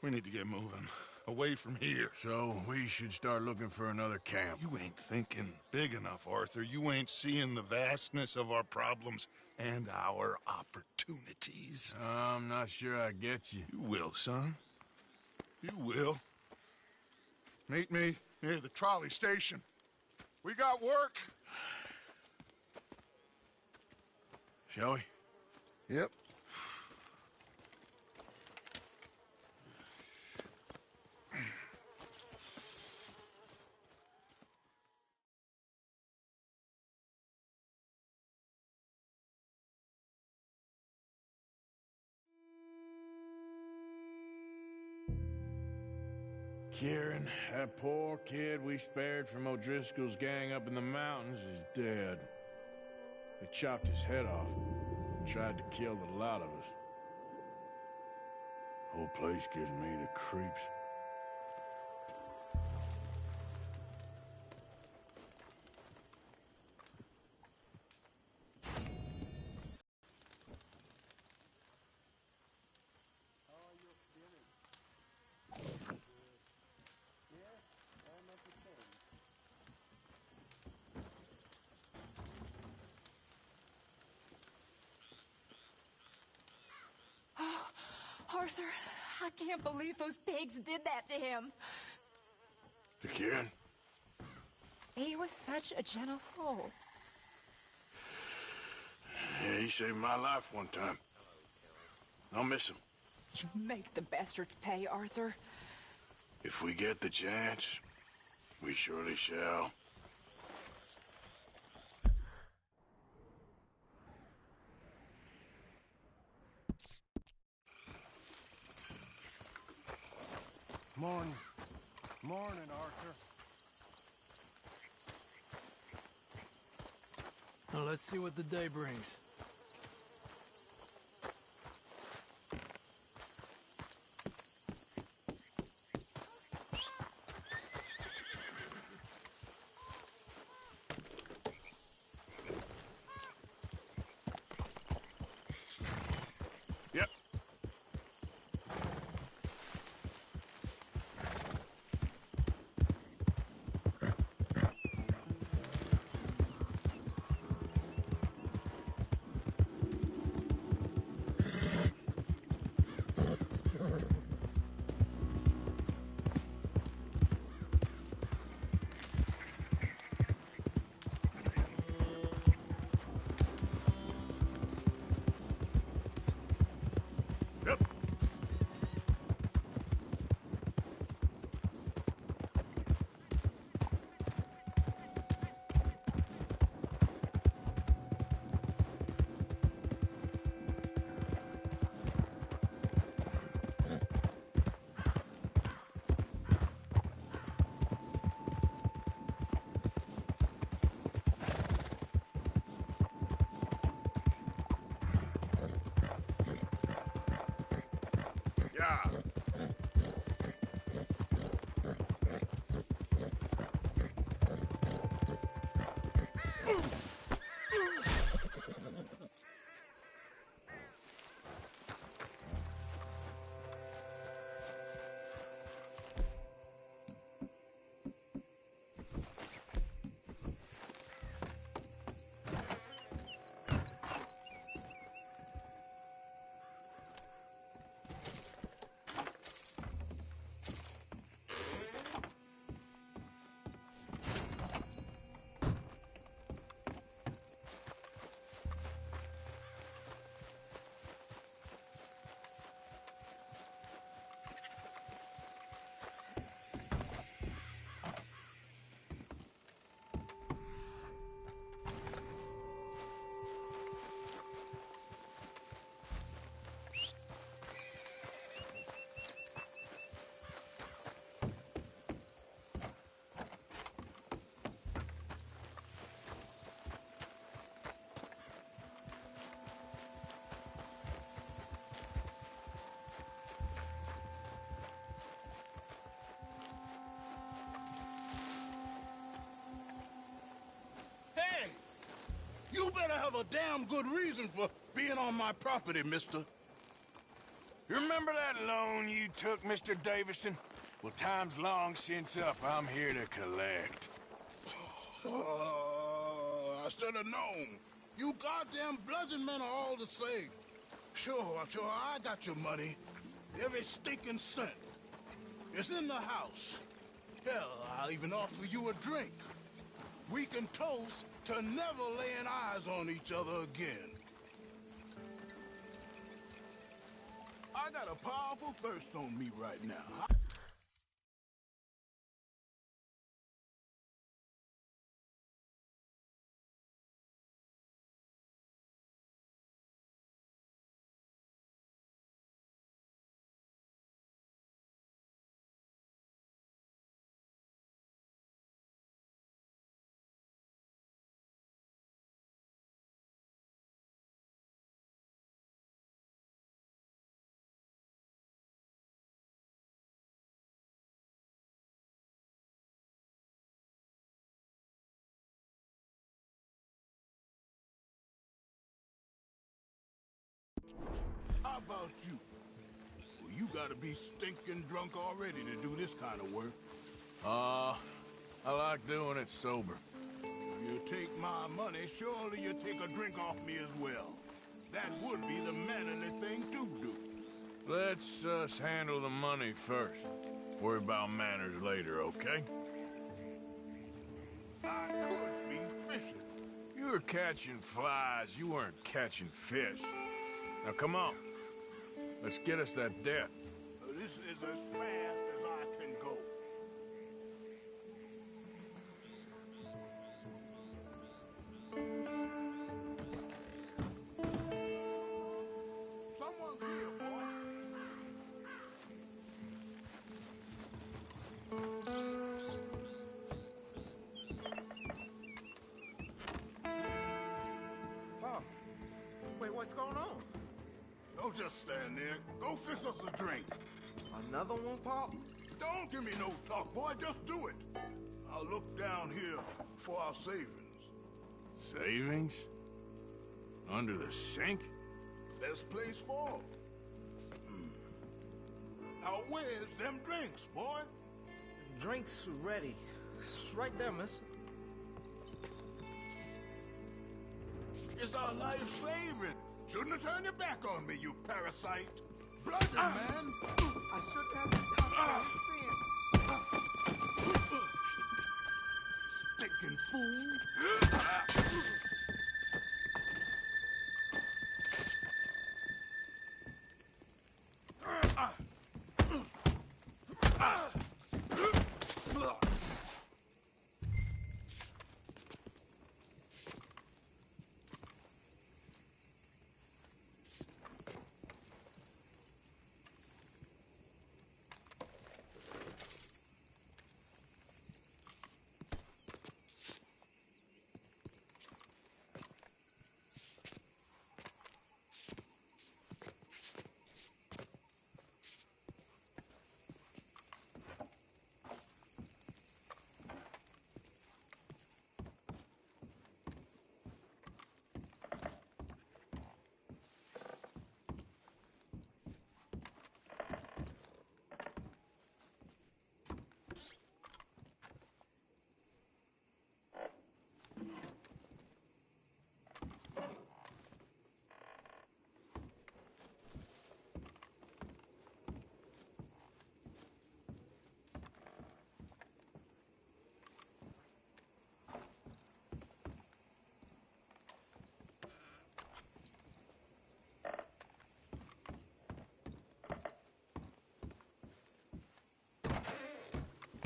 Speaker 20: We need to get moving. Away from here.
Speaker 3: So we should start looking for another camp.
Speaker 20: You ain't thinking big enough, Arthur. You ain't seeing the vastness of our problems and our opportunities.
Speaker 3: I'm not sure I get you.
Speaker 20: You will, son. You will. Meet me near the trolley station. We got work.
Speaker 3: Shall we?
Speaker 20: Yep.
Speaker 3: Kieran, that poor kid we spared from O'Driscoll's gang up in the mountains is dead. They chopped his head off and tried to kill the lot of us. Whole place gives me the creeps.
Speaker 22: Arthur, I can't believe those pigs did that to him.
Speaker 3: To Kieran?
Speaker 22: He was such a gentle soul.
Speaker 3: Yeah, he saved my life one time. I'll miss him.
Speaker 22: You make the bastards pay, Arthur.
Speaker 3: If we get the chance, we surely shall.
Speaker 21: Morning. Morning, Arthur.
Speaker 4: Now let's see what the day brings.
Speaker 3: Yep. Yeah.
Speaker 20: Hey! You better have a damn good reason for being on my property, mister.
Speaker 3: You remember that loan you took, Mr. Davison? Well, time's long since up. I'm here to collect.
Speaker 20: I should have known. You goddamn bludgeon men are all the same. Sure, I got your money. Every stinking cent. It's in the house. Hell, I'll even offer you a drink. We can toast to never laying eyes on each other again. I got a powerful thirst on me right now. How about you? Well, you gotta be stinking drunk already to do this kind of work.
Speaker 3: I like doing it sober.
Speaker 20: If you take my money, surely you take a drink off me as well. That would be the manly thing to do.
Speaker 3: Let's us handle the money first. Worry about manners later, okay?
Speaker 20: I could be fishing.
Speaker 3: You were catching flies, you weren't catching fish. Now come on. Let's get us that debt.
Speaker 20: This is as fast as I can go. Someone's here, boy.
Speaker 12: Pop, wait, what's going on?
Speaker 20: Don't just stand there. Go fix us a drink.
Speaker 12: Another one, Pop?
Speaker 20: Don't give me no talk, boy. Just do it. I'll look down here for our savings.
Speaker 3: Savings? Under the sink?
Speaker 20: Best place for 'em. Now where's them drinks, boy?
Speaker 12: Drinks ready. It's right there, miss.
Speaker 20: It's our life saving. Shouldn't have turned your back on me, you parasite. Bloody man.
Speaker 12: I shouldn't have done his sins.
Speaker 20: Stinking fool.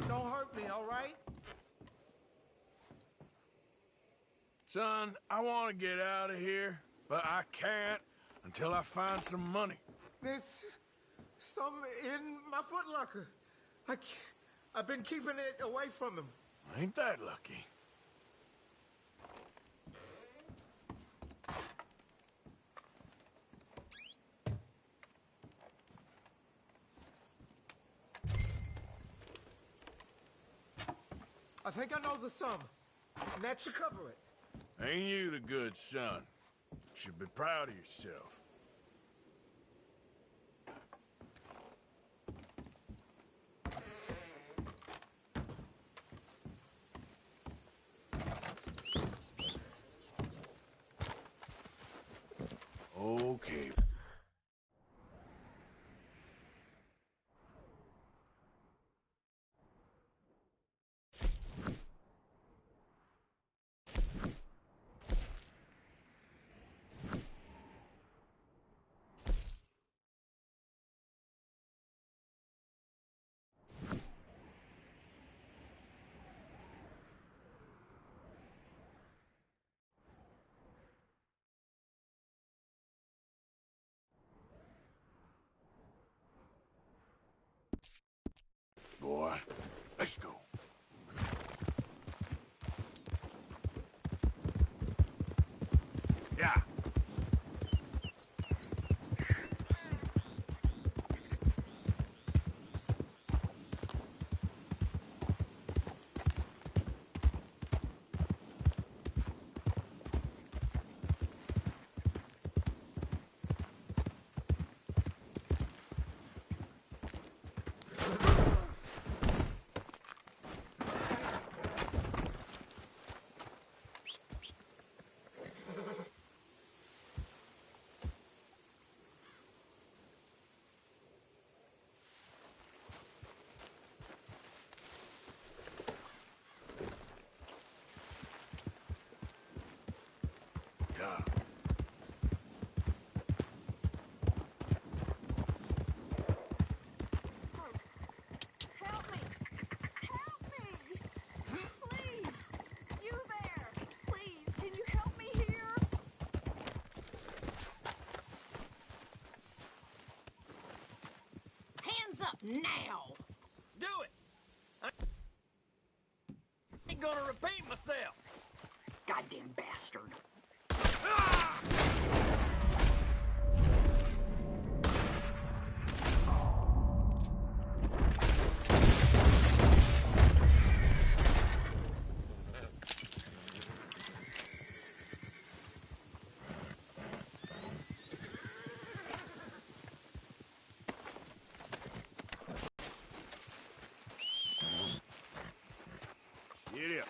Speaker 12: Don't hurt me, all right?
Speaker 3: Son, I want to get out of here, but I can't until I find some money.
Speaker 12: There's some in my footlocker. I've been keeping it away from him.
Speaker 3: Ain't that lucky?
Speaker 12: I think I know the sum. And that should cover it.
Speaker 3: Ain't you the good son? Should be proud of yourself. Okay. Boy, let's go. Yeah.
Speaker 22: now!
Speaker 7: Do it! I ain't gonna repeat myself.
Speaker 22: Goddamn bastard.
Speaker 3: Get up.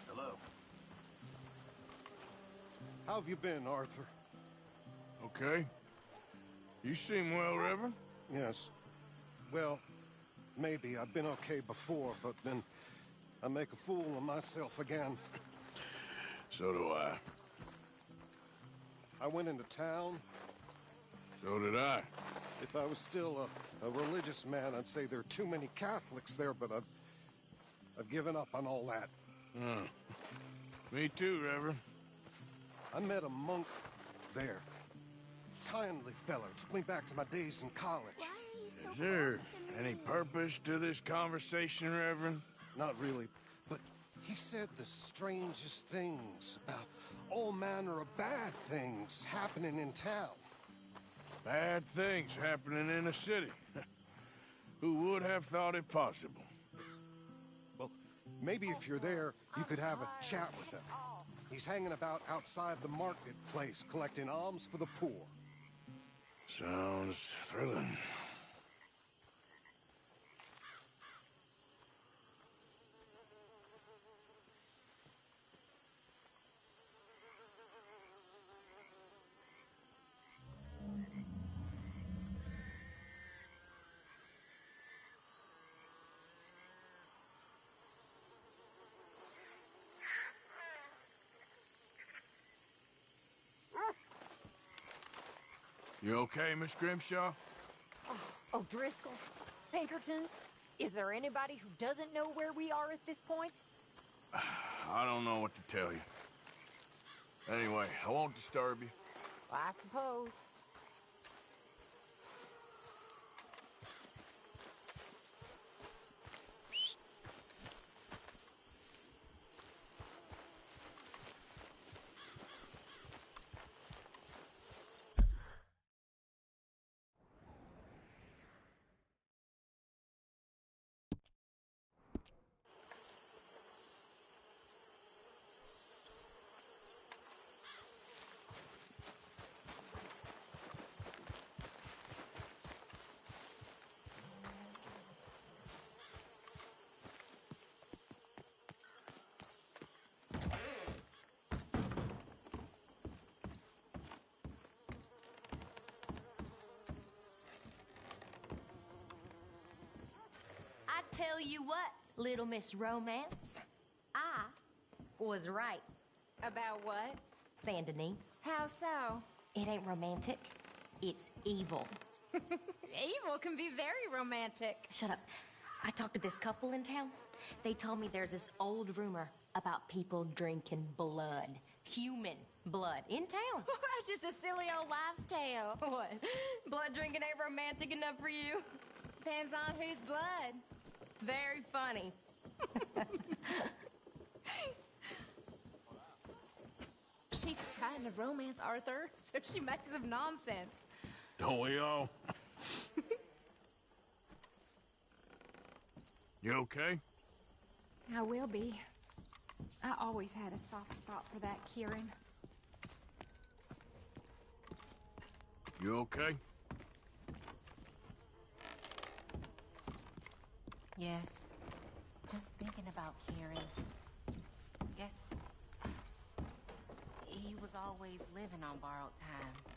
Speaker 3: Hello.
Speaker 21: How have you been, Arthur?
Speaker 3: Okay. You seem well, Reverend.
Speaker 21: Yes. Well, maybe. I've been okay before, but then I make a fool of myself again.
Speaker 3: So do I.
Speaker 21: I went into town.
Speaker 3: So did I.
Speaker 21: If I was still a religious man, I'd say there are too many Catholics there, but I've given up on all that.
Speaker 3: Me too, Reverend.
Speaker 21: I met a monk there. Kindly fellow. Took me back to my days in college.
Speaker 3: Is there any purpose to this conversation, Reverend?
Speaker 21: Not really, but he said the strangest things about all manner of bad things happening in town.
Speaker 3: Bad things happening in a city. Who would have thought it possible?
Speaker 21: Well, maybe if you're there, you could have a chat with him. He's hanging about outside the marketplace, collecting alms for the poor.
Speaker 3: Sounds thrilling. You okay, Miss Grimshaw?
Speaker 22: O'Driscoll's? Pinkertons? Is there anybody who doesn't know where we are at this point?
Speaker 3: I don't know what to tell you. Anyway, I won't disturb you.
Speaker 22: I suppose.
Speaker 5: Tell you what, Little Miss Romance, I was right.
Speaker 22: About what?
Speaker 5: Saint Denis.
Speaker 22: How so?
Speaker 5: It ain't romantic. It's evil.
Speaker 22: Evil can be very romantic.
Speaker 5: Shut up. I talked to this couple in town. They told me there's this old rumor about people drinking blood. Human blood. In town.
Speaker 22: That's just a silly old wives' tale.
Speaker 5: What? Blood drinking ain't romantic enough for you?
Speaker 22: Depends on whose blood.
Speaker 5: Very funny.
Speaker 22: She's trying to romance Arthur, so she makes up nonsense.
Speaker 3: Don't we all? You okay?
Speaker 18: I will be. I always had a soft spot for that, Kieran.
Speaker 3: You okay?
Speaker 11: Yes. Just thinking about Kieran. Guess he was always living on borrowed time.